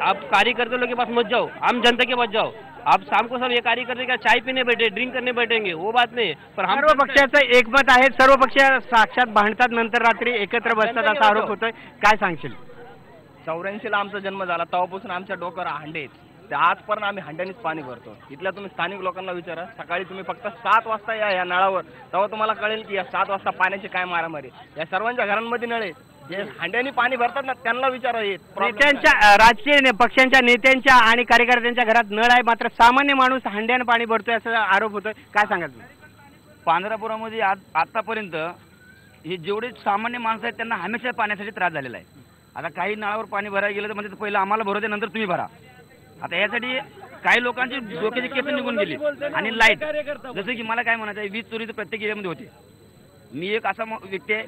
आप कार्यकर्ता लोग के पास मत जाओ, आम जनता के पास जाओ. आप शाम को सब ये कार्यकर्ते का चाय पीने बैठे, ड्रिंक करने बैठेंगे, वो बात नाही. पण सर्व पक्षाचं एकमत आहे. सर्व पक्ष साक्षात भांडतात, नंतर रात्री एकत्र बसतात असा आरोप होतोय. काय सांगशील? 84ला आमचा जन्म झाला, तेव्हापासून आमच्या डोक्यावर हांडे आहेत. ते आजपर्यंत आम्ही हांड्यानेच पाणी भरतो. इथल्या तुम्ही स्थानिक लोकांना विचारा, सकाळी तुम्ही फक्त 7 वाजता या नळावर, तेव्हा तुम्हाला कळेल की या 7 वाजता पाण्याची काय मारामारी. या सर्वांच्या घरांमध्ये नळे जे हांड्याने पाणी भरतात ना, त्यांना विचारा. नेत्यांच्या, राजकीय पक्षांच्या नेत्यांच्या आणि कार्यकर्त्यांच्या घरात नळ आहे, मात्र सामान्य माणूस हांड्याने पाणी भरतोय असा आरोप होतोय. काय सांगाल तुम्ही? पांढरापुरामध्ये आतापर्यंत हे जेवढे सामान्य माणसं आहेत त्यांना हमेशा पाण्यासाठी त्रास झालेला आहे. आता काही नळावर पाणी भरायला गेलं तर म्हणजे पहिलं आम्हाला भरू दे, नंतर तुम्ही भरा. आता यासाठी काही लोकांची डोक्याची केस निघून गेली. आणि लाईट, जसं की मला काय म्हणायचं आहे, वीज चोरी तर प्रत्येक एरियामध्ये होते. मी एक असा व्यक्ती आहे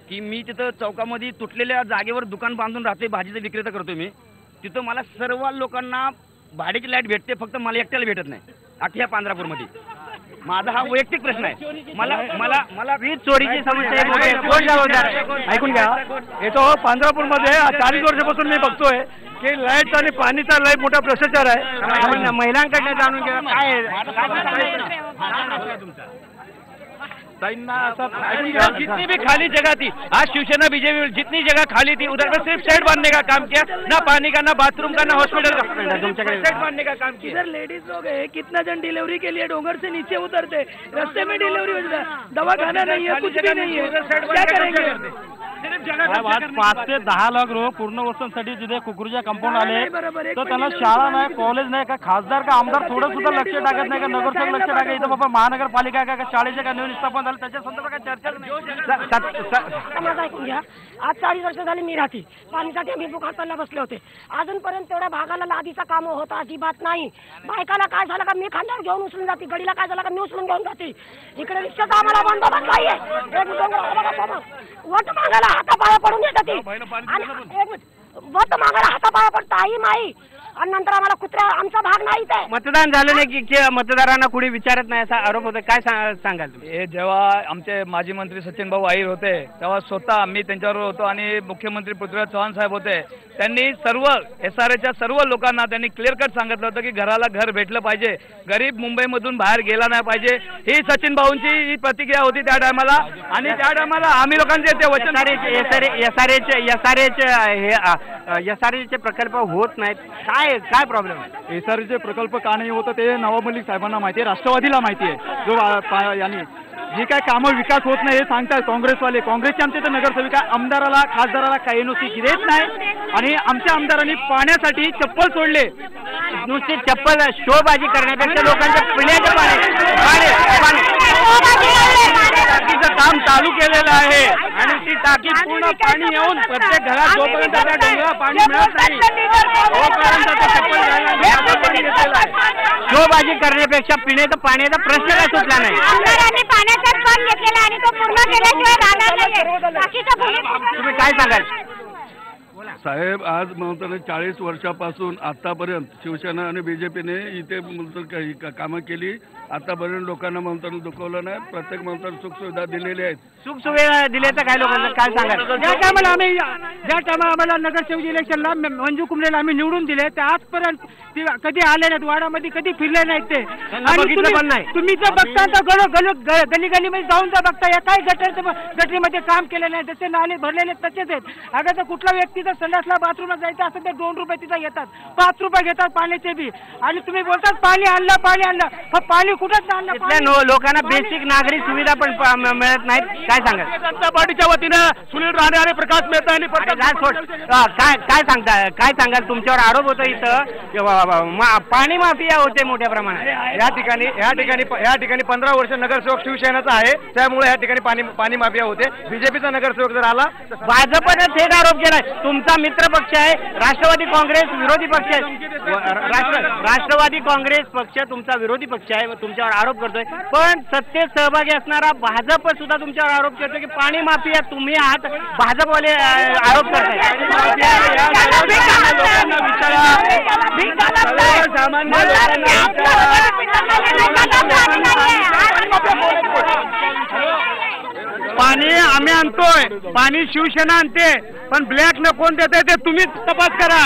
की मी तिथं चौकामध्ये तुटलेल्या जागेवर दुकान बांधून राहते, भाजीचं विक्रेता करतो मी. तिथं मला सर्व लोकांना भाड्याची लाईट भेटते, फक्त मला एकट्याला भेटत नाही अख्ख्या पांढरापूरमध्ये. माझा हा वैयक्तिक प्रश्न आहे. मला वीज चोरीची समस्या कोण जबाबदार? ऐकून घ्या. येतो पांढरापूरमध्ये 40 वर्षापासून मी बघतोय की लाईट आणि पाणीचा लय मोठा भ्रष्टाचार आहे. महिलांकडे जाणून घ्या काय जितनी भी खाली जगह थी, आज शिवसेना बीजेपी जितनी जगह खाली थी उधर पर सिर्फ शेड बांधने का काम किया, ना पानी का, ना बाथरूम का, ना हॉस्पिटल का, शेड बांधने का काम किया. इधर लेडीज लोग है, कितना जन डिलीवरी के लिए डोंगर से नीचे उतरते, रास्ते में डिलीवरी होता है, दवाखाना नहीं है, कुछ भी नहीं है, क्या करेंगे? आज 5 ते 10 लाख लोक पुनर्वसनासाठी जिथे कुकरूच्या कंपाऊंड आले तर त्यांना शाळा नाही, कॉलेज नाही, का खासदार का आमदार थोडं सुद्धा लक्ष टाकत नाही, का नगरसेवक लक्ष टाकत. इथं बाबा महानगरपालिका का शाळेचे का नवीन स्थापन झालं त्याच्या संदर्भात काय चर्चाच नाही. माझं ऐकून घ्या. आज 40 वर्ष झाली मी राहते, पाणीसाठी आम्ही बुखारला बसले होते. अजूनपर्यंत तेवढ्या भागाला लादीचं काम होतं अजिबात नाही. बायकाला काय झालं का मी खांद्यावर घेऊन उचलून जाते, गडीला काय झालं का मी उचलून घेऊन जाते. इकडे रिक्षाचा आम्हाला बंदोबस्त नाहीये. वट मागायला हातापाया पडून येतात ती, वट मागायला हातापाया पडतं आई माई, आणि नंतर आम्हाला कुत्र्या आमचा भाग नाहीच आहे. मतदान झालं नाही की मतदारांना कुणी विचारत नाही असा आरोप होता. काय सांगाल तुम्ही? हे जेव्हा आमचे माजी मंत्री सचिन भाऊ आईर होते तेव्हा स्वतः मी त्यांच्याबरोबर होतो आणि मुख्यमंत्री पृथ्वीराज चव्हाण साहेब होते. त्यांनी सर्व SRAच्या सर्व लोकांना त्यांनी क्लिअर कट सांगितलं होतं की घराला घर भेटलं पाहिजे, गरीब मुंबईमधून बाहेर गेला नाही पाहिजे. ही सचिन भाऊंची ही प्रतिक्रिया होती त्या टायमाला. आणि त्या टायमाला आम्ही लोकांचे ते वचन SRAचे प्रकल्प होत नाहीत. काय प्रॉब्लेम आहे? SRAचे प्रकल्प का नाही होतं ते नवाब मलिक साहेबांना माहिती आहे, राष्ट्रवादीला माहिती आहे. जो यांनी जे काय कामं विकास होत नाही हे सांगतात काँग्रेसवाले. काँग्रेसचे आमच्या इथं नगरसेविका आमदाराला खासदाराला काही NOC देत नाही आणि आमच्या आमदारांनी पाण्यासाठी चप्पल सोडले. नुसती चप्पल शोबाजी करण्यापेक्षा लोकांच्या पिण्याचं टाकीचं काम चालू केलेलं आहे आणि ती टाकी पूर्ण पाणी येऊन प्रत्येक घरात जोपर्यंत त्या डोंगराला पाणी मिळत नाही तोपर्यंत ते चप्पल शोबाजी करण्यापेक्षा पिण्याचं पाण्याचा प्रश्न काय सुटला नाही. आमदारांनी पाण्याचा पण घेतलेला आणि तो पूर्ण केल्याशिवाय राहणार नाही. तुम्ही काय सांगाल साहेब? आज म्हणतात 40 वर्षापासून आतापर्यंत शिवसेना आणि BJPने इथे म्हणतात कामं केली. आतापर्यंत लोकांना म्हणतात दुखवलं नाही. प्रत्येक म्हणतात सुखसुविधा दिलेल्या आहेत. सुखसुविधा दिल्या तर काय लोकांना काय सांगाल? ज्या टायमाला आम्हाला नगरसेवक इलेक्शनला मंजू कुंबलेला आम्ही निवडून दिले ते आजपर्यंत कधी आले नाहीत. वाडामध्ये कधी फिरले नाहीत ते. तुम्ही जर बघता तर गली गलीमध्ये जाऊन जर बघता या काय गटरीमध्ये काम केलेलं नाही. जसे नाले भरलेले तसेच आहेत. अगं जर कुठला व्यक्ती जर संडासला बाथरूमला जायचं असेल तर 2 रुपये तिथं घेतात, 5 रुपये घेतात पाण्याचे बी. आणि तुम्ही बोलतात पाणी आणलं पाणी कुठंच आणलं. लोकांना बेसिक नागरी सुविधा पण मिळत नाहीत. काय सांगाल? जनता पार्टीच्या वतीनं सुनील राणे आणि प्रकाश मेहता यांनी काय सांगाल? तुमच्यावर आरोप होतो इथं पाणी माफिया होते मोठ्या प्रमाणात. या ठिकाणी 15 वर्ष नगरसेवक शिवसेनेचा आहे, त्यामुळे या ठिकाणी पाणी माफिया होते. बीजेपीचा नगरसेवक जर आला भाजपने थेट आरोप केलाय. तुमचा मित्र पक्ष आहे राष्ट्रवादी काँग्रेस विरोधी पक्ष आहे. राष्ट्रवादी काँग्रेस पक्ष तुमचा विरोधी पक्ष आहे, तुमच्यावर आरोप करतोय. पण सत्तेत सहभागी असणारा भाजप सुद्धा तुमच्यावर आरोप करतोय की पाणी माफिया तुम्ही आहात. भाजपवाले आरोप करताय. पाणी आम्ही आणतोय, पाणी शिवसेना आणते, पण ब्लॅक न कोण देते ते तुम्हीच तपास करा.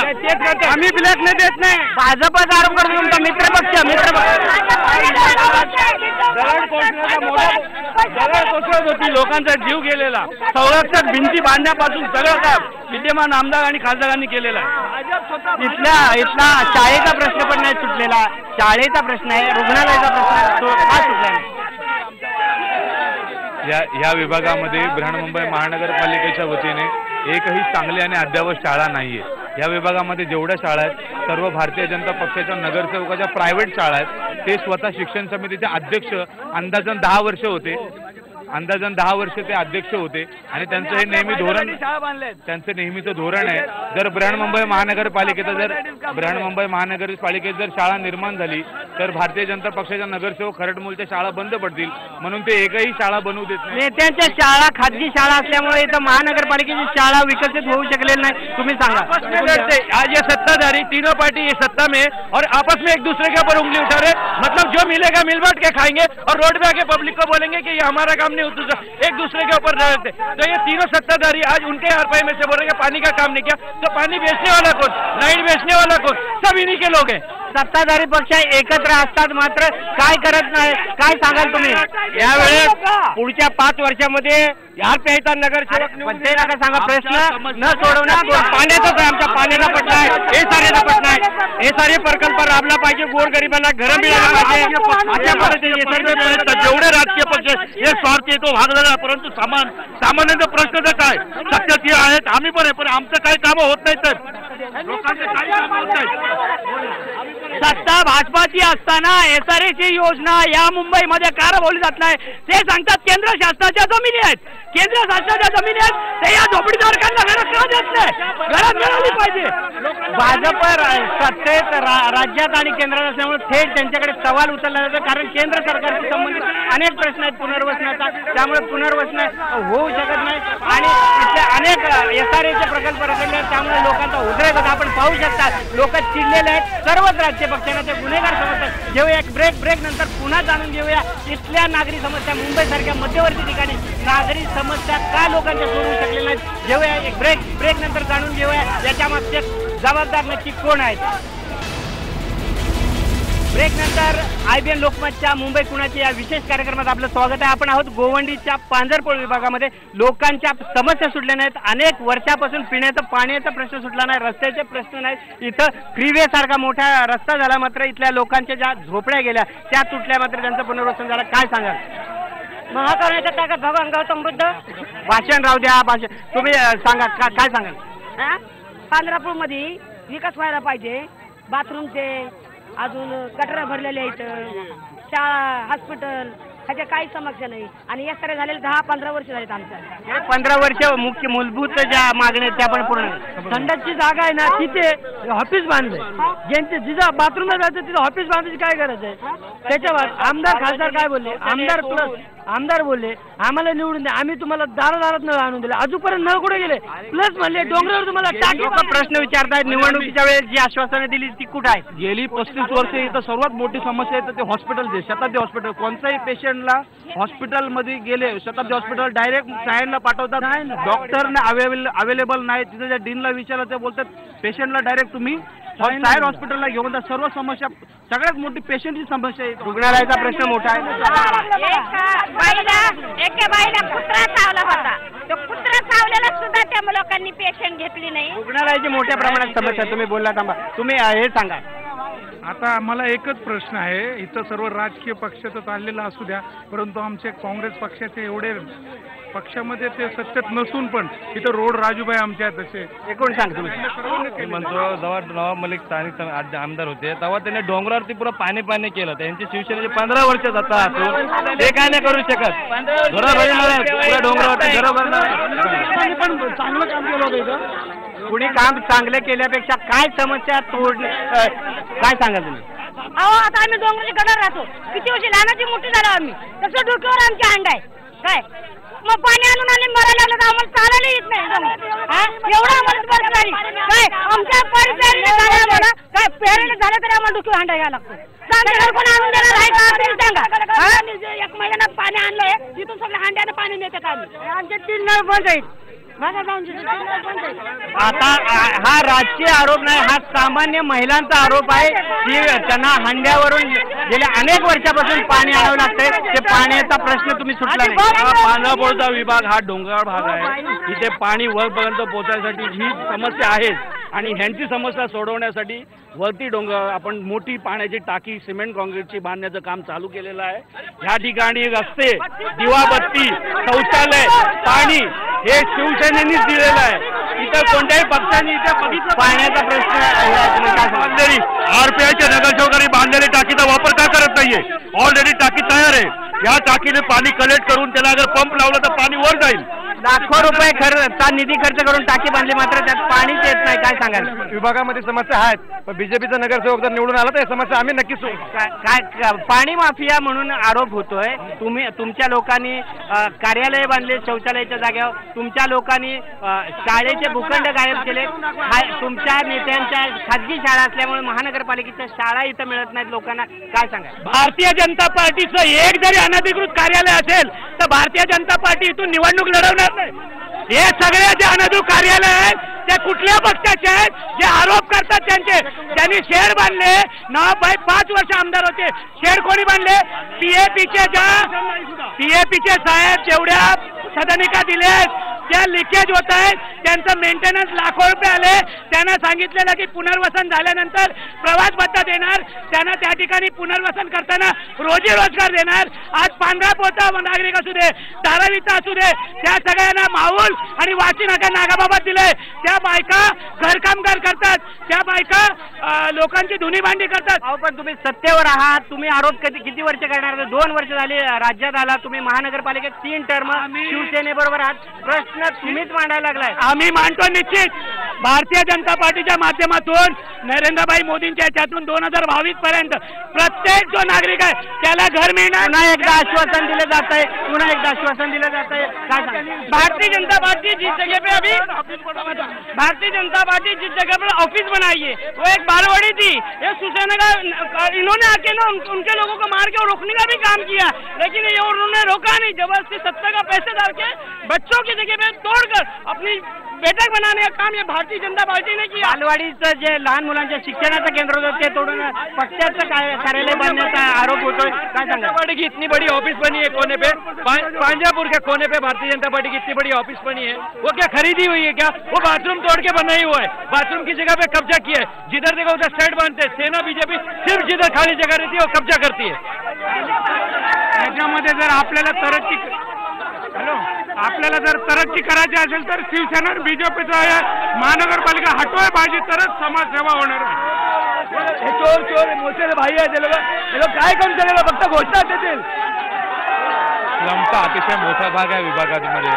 आम्ही ब्लॅक न देत नाही. भाजपचा आरोप करतो तुमचा मित्र पक्ष. दगड कोसळत होती, लोकांचा जीव गेलेला. संरक्षक भिंती बांधण्यापासून सगळं काम विद्यमान आमदार आणि खासदारांनी केलेलं आहे. इथला शाळेचा प्रश्न पण नाही सुटलेला. शाळेचा प्रश्न आहे, रुग्णालयाचा प्रश्न आहे, तो का सुटला नाही? या विभागामध्ये बृहन्मुंबई महानगरपालिकेच्या वतीने एकही चांगली आणि अद्ययावत शाळा नाहीये. या विभागामध्ये जेवढ्या शाळा आहेत सर्व भारतीय जनता पक्षाच्या नगरसेवकाच्या प्रायव्हेट शाळा आहेत. ते स्वतः शिक्षण समितीचे अध्यक्ष अंदाजन 10 वर्ष होते. ते अध्यक्ष होते आणि त्यांचं हे नेहमी धोरण, त्यांचं नेहमीचं धोरण आहे. जर बृहन्मुंबई महानगरपालिकेत जर शाळा निर्माण झाली तर भारतीय जनता पक्षाच्या नगरसेवक खरडमूलच्या शाळा बंद पडतील, म्हणून ते एकही शाळा बनवू देत नाही. नेत्यांच्या शाळा खाजगी शाळा असल्यामुळे इथं महानगरपालिकेची शाळा विकसित होऊ शकलेली नाही. तुम्ही सांगा. आज ये सत्ताधारी तीनों पार्टी ये सत्ता में और आपस में एक दूसरे के ऊपर उंगली उठा रहे. मतलब जो मिलेगा मिल बांट के खाएंगे और रोड पे आके पब्लिक को बोलेंगे कि ये हमारा काम नहीं होता, एक दूसरे के ऊपर रहते. तो ये तीनों सत्ताधारी आज उनके हरपाई में से बोल रहे हैं पानी का काम नहीं किया. तो पानी बेचने वाला कौन, लाइट बेचने वाला कौन? सब इन्हीं के लोग हैं. सत्ताधारी पक्ष एकत्र असतात मात्र काय करत नाही. काय सांगाल तुम्ही? यावेळेस पुढच्या 5 वर्षामध्ये यार प्यायचा नगरसेवक ते नका सांगा. प्रश्न न सोडवण्यात पाण्याचाच आहे. आमच्या पाण्याचा प्रश्न आहे, एसआरएचा प्रश्न आहे. एसआरए प्रकल्प राबला पाहिजे, गोरगरिबांना घरं मिळालं पाहिजे. अशा पद्धतीने जेवढे राजकीय पक्ष हे स्वार्थी तो भाग झाला. परंतु सामान्य प्रश्न तर काय सत्यात हे आहेत. आम्ही पण आहे, पण आमचं काही कामं होत नाही. तर लोकांचे काही कामं होत नाही. सत्ता भाजपाची असताना एसआरएची योजना या मुंबईमध्ये का राबवली जात नाही? ते सांगतात केंद्र शासनाच्या जमिनी आहेत. केंद्र शासनाच्या जमिनी आहेत ते या झोपडीधारकांना घरात का देत नाही? घरात मिळाली पाहिजे. भाजप सत्तेत राज्यात आणि केंद्रात असल्यामुळे थेट त्यांच्याकडे सवाल उचलला जातो. कारण केंद्र सरकारशी संबंधित अनेक प्रश्न आहेत पुनर्वसनाचा, त्यामुळे पुनर्वसन होऊ शकत नाही. आणि इथले अनेक एसआरएचे प्रकल्प रखडले आहेत, त्यामुळे लोकांचा उद्रेक होता. आपण पाहू शकता लोक चिडलेले आहेत. सर्वच राज्य पक्षांना ते गुन्हेगार समजतात. घेऊया एक ब्रेक नंतर पुन्हा जाणून घेऊया इथल्या नागरी समस्या. मुंबईसारख्या मध्यवर्ती ठिकाणी नागरी समस्या का लोकांच्या सोडवू शकलेल्या नाहीत. घेऊया एक ब्रेक नंतर जाणून घेऊया याच्या मागचे जबाबदार नक्की कोण आहेत. ब्रेक नंतर IBN लोकमतच्या मुंबई कुणाची या विशेष कार्यक्रमात आपलं स्वागत आहे. आपण आहोत गोवंडीच्या पांजरपोळ विभागामध्ये. लोकांच्या समस्या सुटल्या नाहीत. अनेक वर्षापासून पिण्याचं पाण्याचा प्रश्न सुटला नाही, रस्त्याचे प्रश्न नाहीत. इथं फ्रीवे सारखा मोठा रस्ता झाला, मात्र इथल्या लोकांच्या ज्या झोपड्या गेल्या त्या तुटल्या, मात्र त्यांचं पुनर्वसन झालं. काय सांगाल? महाकरुणेचा ताकद भगवान गौतम बुद्ध. भाषण राहू द्या, भाषण तुम्ही सांगा काय सांगाल? पांढरापूरमध्ये विकास व्हायला पाहिजे. बाथरूमचे अजून गटार भरलेले आहेत, शाळा, हॉस्पिटल ह्याच्या काही समस्या नाही. आणि या सगळ्या झालेले 10-15 वर्ष झालेत आमच्या. 15 वर्ष मुख्य मूलभूत ज्या मागण्या आहेत त्या पण पूर्ण. संडासची जागा आहे ना तिथे ऑफिस बांधलंय. ज्यांचे जिथं बाथरूमला जायचं तिथं ऑफिस बांधायची काय गरज आहे? त्याच्यावर आमदार खासदार काय बोलले? आमदार बोलले आम्हाला निवडून द्या, आम्ही तुम्हाला दारादारात नळ आणून दिले. अजूनपर्यंत नळ कुठे गेले? प्लस म्हणले डोंगरावर तुम्हाला टाकी. प्रश्न विचारतायत निवडणुकीच्या वेळेस जी आश्वासनं दिली ती कुठं आहे? गेली 35 वर्ष इथं सर्वात मोठी समस्या आहे तर ते हॉस्पिटलचे. शताब्दी हॉस्पिटल कोणत्याही पेशंटला हॉस्पिटलमध्ये गेले शताब्दी हॉस्पिटल डायरेक्ट सायनला पाठवतात. डॉक्टरने अवेलेबल नाही. तिथे ज्या डीनला विचारलं ते बोलतात पेशंटला डायरेक्ट तुम्ही सायर हॉस्पिटलला घेऊन जा. सर्व समस्या सगळ्यात मोठी पेशंटची समस्या आहे. रुग्णालयाचा प्रश्न मोठा आहे. एका बाईला कुत्रा चावला होता. तो कुत्रा चावलेला सुद्धा त्या लोकांनी पेशंट घेतली नाही. रुग्णालयाची मोठ्या प्रमाणात समस्या. तुम्ही बोलला थांबा. तुम्ही हे सांगा. आता मला एकच प्रश्न आहे. इथं सर्व राजकीय पक्ष तर चाललेला असू द्या, परंतु आमचे काँग्रेस पक्षाचे एवढे पक्षामध्ये ते सत्तेत नसून पण इथं रोड राजूभाई आमच्या तसे एकूण सांग तुम्ही. मी म्हणतो जेव्हा नवाब मलिक स्थानिक आमदार होते तेव्हा त्यांनी डोंगरावरती पुरं पाणी केलं. त्यांची शिवसेनेची 15 वर्ष सत्ता असून ते काय नाही करू शकत. पुऱ्या डोंगरावरती घरोघर पण चांगलं काम केलं होतं इथं. कुणी काम चांगलं केल्यापेक्षा काय समस्या तोडणे काय सांगा तुम्ही? अहो आता आम्ही डोंगराच्या गडावर राहतो. किती वर्षी लहानाची मोठी झालो आम्ही. तसं डोक्यावर आमची अंड आहे काय. मग पाणी आणून आणि मरायला लागलं तर आम्हाला चालायला येत नाही. एवढं आम्हाला बरं काय आमच्या परिसराला काय पेरेंट झालं तरी आम्हाला डोक्यावर अंडा घ्यायला लागतो. कोण आणून देणार आहे का तरी सांगा. 1 महिन्यानं पाणी आणलंय तिथून सगळ्या हांड्यानं पाणी नेतात आम्ही. आमचे 3 नळ बंद आहेत. आता हा राजकीय आरोप नाही, हा सामान्य महिलांचा आरोप आहे की त्यांना हंड्यावरून गेल्या अनेक वर्षापासून पाणी आणावं लागतंय. ते पाण्याचा प्रश्न तुम्ही सुटला नाही. हा पाण्यापुरता विभाग हा डोंगराळ भाग आहे. इथे पाणी वरपर्यंत पोहोचण्यासाठी ही समस्या आहेच. आणि ह्यांची समस्या सोडवण्यासाठी वरती डोंगर आपण मोठी पाण्याची टाकी सिमेंट काँक्रीटची बांधण्याचं काम चालू केलेलं आहे. ह्या ठिकाणी रस्ते, दिवाबत्ती, शौचालय, पाणी हे शिवसेनेनेच दिलेलं आहे. इतर कोणत्याही पक्षाने इथे बघितलं पाण्याचा प्रश्न. आरपीआयच्या नगरसेवकांनी बांधलेली टाकीचा वापर का करत नाहीये? ऑलरेडी टाकी तयार आहे. या टाकीने पाणी कलेक्ट करून त्याला अगर पंप लावला तर पाणी वर जाईल. लाखो रुपये निधी खर्च करून टाकी बांधली मात्र त्यात पाणीच येत नाही. काय सांगाल? विभागामध्ये समस्या आहेत पण बीजेपीचा नगरसेवक जर निवडून आला तर या समस्या आम्ही नक्कीच काय पाणी माफिया म्हणून आरोप होतोय. तुमच्या लोकांनी कार्यालय बांधले शौचालयाच्या जागेवर. तुमच्या लोकांनी शाळेचे भूखंड गायब केले. तुमच्या नेत्यांच्या खाजगी शाळा असल्यामुळे महानगरपालिकेच्या शाळा इथं मिळत नाहीत लोकांना. काय सांगा? भारतीय जनता पार्टीचं एक जरी अनधिकृत कार्यालय असेल तर भारतीय जनता पार्टी इथून निवडणूक लढवणार नाही. हे सगळे जे अनधिकृत कार्यालय आहेत ते कुठल्या पक्षाचे आहेत? जे आरोप करतात त्यांनी शेड बांधले. नवाबाई 5 वर्ष आमदार होते. शेड कोणी बांधले? पीएपीचे साहेब जेवढ्या सदनिका दिलेत त्या लिकेज होत आहेत. त्यांचं मेंटेनन्स लाखो रुपये आले. त्यांना सांगितलेलं की पुनर्वसन झाल्यानंतर प्रवास भत्ता देणार. त्यांना त्या ठिकाणी पुनर्वसन करताना रोजी रोजगार देणार. आज पांढरापोता नागरिक असू दे, धारावीचा असू दे, त्या सगळ्यांना माऊल आणि वाची नाका नागाबाबत दिलंय. त्या बायका घरकामगार करतात. त्या बायका लोकांची धुनी भांडी करतात. अहो पण तुम्ही सत्तेवर आहात. तुम्ही आरोप किती वर्ष करणार? 2 वर्ष झाली राज्यात आला. तुम्ही महानगरपालिकेत 3 टर्म शिवसेनेबरोबर आहात. प्रश्न तुम्हीच मांडायला लागलाय. आम्ही मांडतो निश्चित. भारतीय जनता पार्टीच्या माध्यमातून नरेंद्रभाई मोदींच्या याच्यातून 2022 पर्यंत प्रत्येक जो नागरिक आहे त्याला घर मिळणार. पुन्हा एकदा आश्वासन दिलं जात आहे. भारतीय जनता पार्टी जिस जगह पे अभी भारतीय जनता पार्टी जिस जगह पर ऑफिस बनाई है वो एक बालवाड़ी थी. ये शिवसेना का इन्होंने आके ना उनके लोगों को मार के रोकने का भी काम किया, लेकिन ये उन्होंने रोका नहीं. जबरदस्ती सत्ता का पैसे डाल के बच्चों की जगह पे तोड़कर अपनी बैठक बनाने का काम ये भारतीय जनता पार्टी ने किया. बालवाडीचं जे लहान मुलांच्या शिक्षणाचं केंद्र होतं ते तोडून पक्षाचं कार्यालय बांधण्याचा आरोप होतोय. काय सांगा? पार्टी की इतनी बड़ी ऑफिस बनी है कोने पे, पांजापुर के कोने पे भारतीय जनता पार्टी की इतनी बड़ी ऑफिस बनी है. वो क्या खरीदी हुई है क्या? वो बाथरूम तोड़ के बना ही हुआ है. बाथरूम की जगह पे कब्जा किया है. जिधर देखो उधर सेट बांधते. सेना बीजेपी सिर्फ जिधर खाली जगह रहती है वो कब्जा करती है. याच्यामध्ये जर आपल्याला तरक्की करायची असेल तर शिवसेना बीजेपीचा महानगरपालिका हटवाय पाहिजे, तरच समाजसेवा होणार. हे चोर मोठे भाई आहे, ते लोक काय करून चालले, फक्त घोषणा देतील. स्लमचा अतिशय मोठा भाग आहे विभागामध्ये.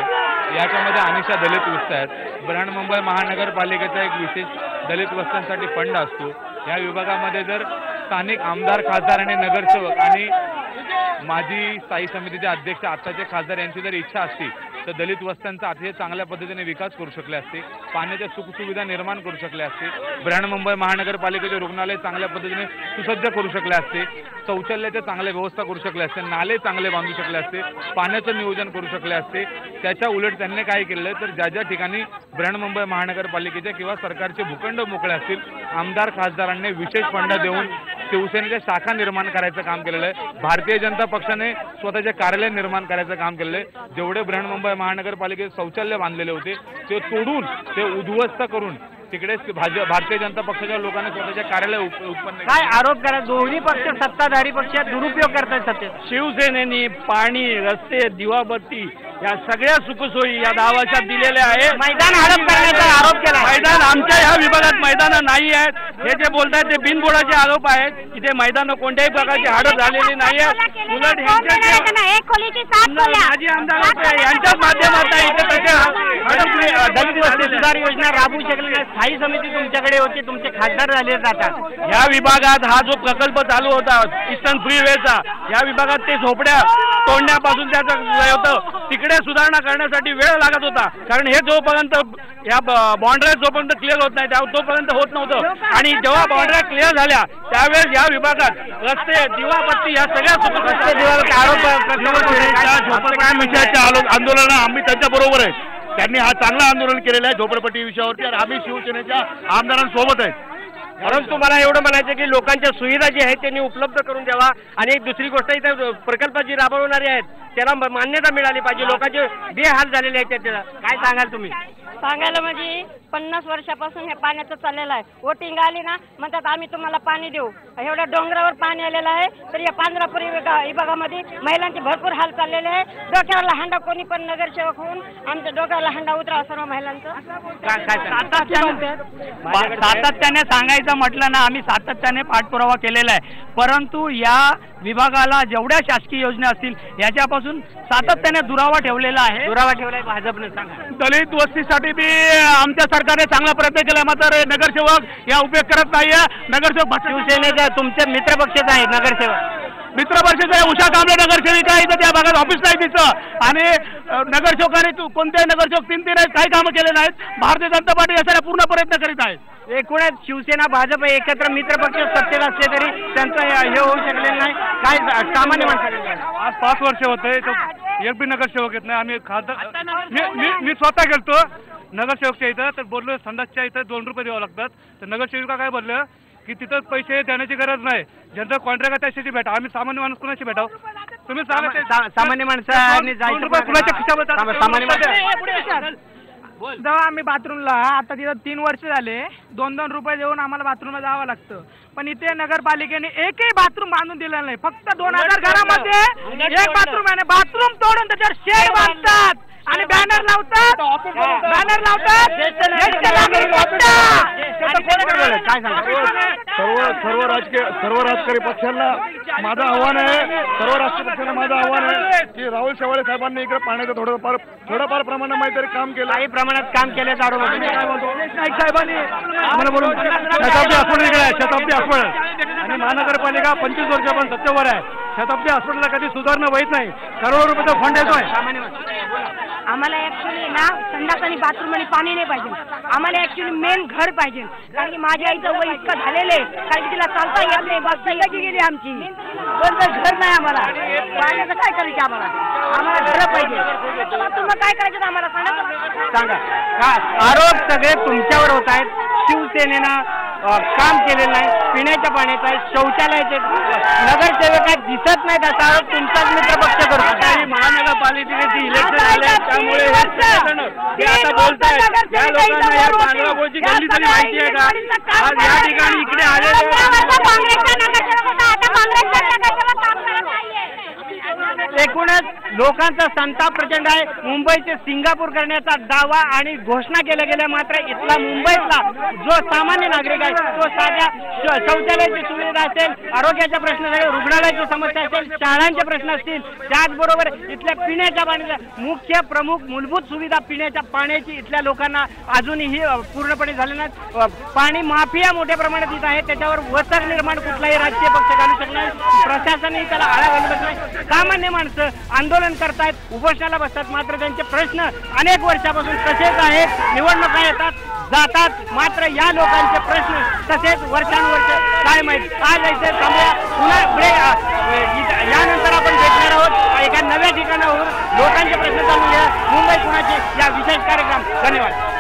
याच्यामध्ये अनेकशा दलित वस्त्या आहेत. बृहन्मुंबई महानगरपालिकेचा एक विशेष दलित वस्त्यांसाठी फंड असतो. या विभागामध्ये जर स्थानिक आमदार, खासदार आणि नगरसेवक आणि माजी स्थायी समितीचे अध्यक्ष आताचे खासदार यांची जर इच्छा असती तर दलित वस्त्यांचा अतिशय चांगल्या पद्धतीने विकास करू शकले असते, पाण्याच्या सुखसुविधा निर्माण करू शकल्या असते, बृहन्मुंबई महानगरपालिकेचे रुग्णालय चांगल्या पद्धतीने सुसज्ज करू शकले असते, शौचालयाच्या चांगल्या व्यवस्था करू शकले असते, नाले चांगले बांधू शकले असते, पाण्याचं नियोजन करू शकले असते. त्याच्या उलट त्यांनी काय केलं तर ज्या ठिकाणी बृहन्मुंबई महानगरपालिकेच्या किंवा सरकारचे भूखंड मोकळे असतील, आमदार खासदारांनी विशेष फंड देऊन शिवसेनेच्या शाखा निर्माण करायचं काम केलेलं आहे. भारतीय जनता पक्षाने स्वतःचे कार्यालय निर्माण करायचं काम केलेलं आहे. जेवढे बृहन्मुंबई महानगरपालिकेत शौचालय बांधलेले होते ते तोडून ते उद्ध्वस्त करून तिकडे भारतीय जनता पक्षाच्या लोकांनी स्वतःचे कार्यालय उत्पन्न. काय आरोप करा, दोन्ही पक्ष सत्ताधारी पक्ष दुरुपयोग करतात सत्य. शिवसेनेनी पाणी, रस्ते, दिवाबत्ती या सगळ्या सुखसोयी या 10 वर्षात दिलेल्या आहेत. मैदान हडप करण्याचा आरोप केला. मैदान आमच्या ह्या विभागात मैदानं नाही आहेत. हे जे बोलतात ते बिनबुडाचे आरोप आहेत. इथे मैदानं कोणत्याही प्रकारची हडप झालेली नाही आहेत. उलट माजी आमदार होते यांच्याच माध्यमातून इथे तसे दलित वस्ती सुधार योजना राबवू शकले नाही. स्थायी समिती तुमच्याकडे होती, तुमचे खासदार झाले जातात. या विभागात हा जो प्रकल्प चालू होता ईस्टर्न फ्रीवेचा, या विभागात ते झोपड्या तोडण्यापासून त्याचं होतं तिकडे सुधारणा करण्यासाठी वेळ लागत होता. कारण हे जोपर्यंत या बाउंड्री जोपर्यंत क्लिअर होत नाही तोपर्यंत होत नव्हतं. आणि जेव्हा बाउंड्री क्लिअर झाल्या त्यावेळेस या विभागात रस्ते, दिवाबत्ती या सगळ्या आंदोलन आम्ही त्यांच्या बरोबर आहे. त्यांनी हा चांगला आंदोलन केलेलं आहे झोपडपट्टी विषयावरती आणि आम्ही शिवसेनेच्या आमदारांसोबत आहे. परंतु मला एवढं म्हणायचं की लोकांच्या सुविधा जी आहेत त्यांनी उपलब्ध करून द्यावा. आणि एक दुसरी गोष्ट इथे प्रकल्प जी राबवणारे आहेत त्याला मान्यता मिळाली पाहिजे. लोकांचे बेहाल झालेले आहेत. त्याला काय सांगाल तुम्ही? सांगायला म्हणजे 50 वर्षापासून हे पाण्याचं चाललेलं आहे. वोटिंग आली ना म्हणतात आम्ही तुम्हाला पाणी देऊ. एवढ्या डोंगरावर पाणी आलेलं आहे तर या पांढरापुरी विभागामध्ये महिलांचे भरपूर हाल चाललेले आहे. डोक्याला हांडा कोणी पण नगरसेवक होऊन आमच्या डोक्याला हांडा उतरावा सर्व महिलांचं. सातत्याने सांगायचं म्हटलं ना, आम्ही सातत्याने पाठपुरावा केलेला आहे. परंतु या विभागाला जेवढ्या शासकीय योजना असतील याच्यापासून सातत्याने दुरावा ठेवलेला आहे. दुरावा ठेवलाय भाजपने. सांगा. दलित वस्तीसाठी बी आमच्या सरकारने चांगला प्रयत्न केला, मात्र नगरसेवक या उपयोग करत नाहीये. नगरसेवक शिवसेनेचा तुमच्या मित्रपक्षाचा आहे नगरसेवक. मित्रपक्षाचा उषा कांबळे नगरसेविका आहे. इथं त्या भागात ऑफिस नाही तिचं. आणि नगरसेवकांनी कोणत्याही नगरसेवक 3 आहेत, काही कामं केले नाहीत. भारतीय जनता पार्टी यासाठी पूर्ण प्रयत्न करीत आहेत. एकूणच शिवसेना भाजप एकत्र मित्रपक्ष सत्तेत असले तरी त्यांचं हे होऊ शकलेलं नाही. काय सामान्य माणसाला आज 5 वर्ष होते एक बी नगरसेवक येत नाही. आम्ही खासदार मी स्वतः गेलतो नगरसेवकच्या इथं तर बोललो संडासच्या इथं 2 रुपये द्यावं लागतात. तर नगरसेविका काय बोललं की तिथं पैसे देण्याची गरज नाही, ज्यांचा कॉन्ट्रॅक्ट आहे त्यासाठी भेटा. आम्ही सामान्य माणूस कुणाशी भेटाव? तुम्ही सामान्य माणसाने कुणाच्या खिशावर जेव्हा आम्ही बाथरूमला आता तिथं 3 वर्ष झाले 2-2 रुपये देऊन आम्हाला बाथरूमला जावं लागतं. पण इथे नगरपालिकेने एकही बाथरूम बांधून दिलेलं नाही. फक्त 2000 घरामध्ये एक बाथरूम आहे. बाथरूम तोडून त्याच्यावर शेड बांधतात आणि बॅनर लावतात. सर्व राजकीय पक्षांना माझं आव्हान आहे, सर्व राष्ट्रीय पक्षांना माझं आव्हान आहे की राहुल शेवाळे साहेबांनी इकडे पाण्याचं थोडंफार प्रमाणामध्ये तरी काम केलं. काही प्रमाणात काम केल्याचा आरोप साहेबांनी आम्हाला बोलून शताब्दी हॉस्पिटल आणि महानगरपालिका 25 वर्षापासून सत्तेवर आहे. शताब्दी हॉस्पिटलला कधी सुधारणा होत नाही. करोडो रुपयाचा फंड येतोय. आम्हाला ऍक्च्युली ना संडास आणि बाथरूम आणि पाणी नाही पाहिजे. आम्हाला ऍक्च्युली मेन घर पाहिजे. कारण की माझ्या आईचं वय इतकं झालेलं आहे कारण की तिला चालता येत नाही. जिंदगी गेली आमची. कोणतं घर नाही आम्हाला. पाण्याचं काय करायचं आम्हाला घर पाहिजे. तुम्हाला काय करायचं आम्हाला सांगा. आरोप सगळे तुमच्यावर होत आहेत. शिवसेनेनं काम केलेलं नाही. पिण्याच्या पाण्याचं आहे, शौचालयाचे नगरसेवक दिसत नाहीत असा आरोप तुमचाच मित्रपक्ष करतो. महानगरपालिकेची इलेक्शन आले त्यामुळे आता बोलतायत या लोकांना या पांढरापोळची गल्ली तरी माहिती आहे का? आज या ठिकाणी इकडे आलेले लोकांचा संताप प्रचंड आहे. मुंबईचे सिंगापूर करण्याचा दावा आणि घोषणा केल्या गेल्या, मात्र इथला मुंबईतला जो सामान्य नागरिक आहे तो साध्या शौचालयाची सुविधा असेल, आरोग्याचा प्रश्न असेल, रुग्णालयाची समस्या असेल, शाळांचे प्रश्न असतील, त्याचबरोबर इथल्या पिण्याच्या पाण्याच्या मुख्य प्रमुख मूलभूत सुविधा पिण्याच्या पाण्याची इथल्या लोकांना अजूनही पूर्णपणे झाले नाही. पाणी माफिया मोठ्या प्रमाणात इथं आहे, त्याच्यावर वचक निर्माण कुठलाही राजकीय पक्ष घालू शकणार, प्रशासनही त्याला आळा घालू शकणार. सामान्य माणसं आंदोलन करतायत, उपोषणाला बसतात, मात्र त्यांचे प्रश्न अनेक वर्षापासून तसेच आहेत. निवडणुका येतात जातात, मात्र या लोकांचे प्रश्न तसेच वर्षानुवर्ष काय माहिती. आज इथे थांबूया, पुन्हा ब्रेक यानंतर आपण भेटणार आहोत एका नव्या ठिकाणावर लोकांचे प्रश्न जाणून घ्या. मुंबई कुणाचे या विशेष कार्यक्रम. धन्यवाद.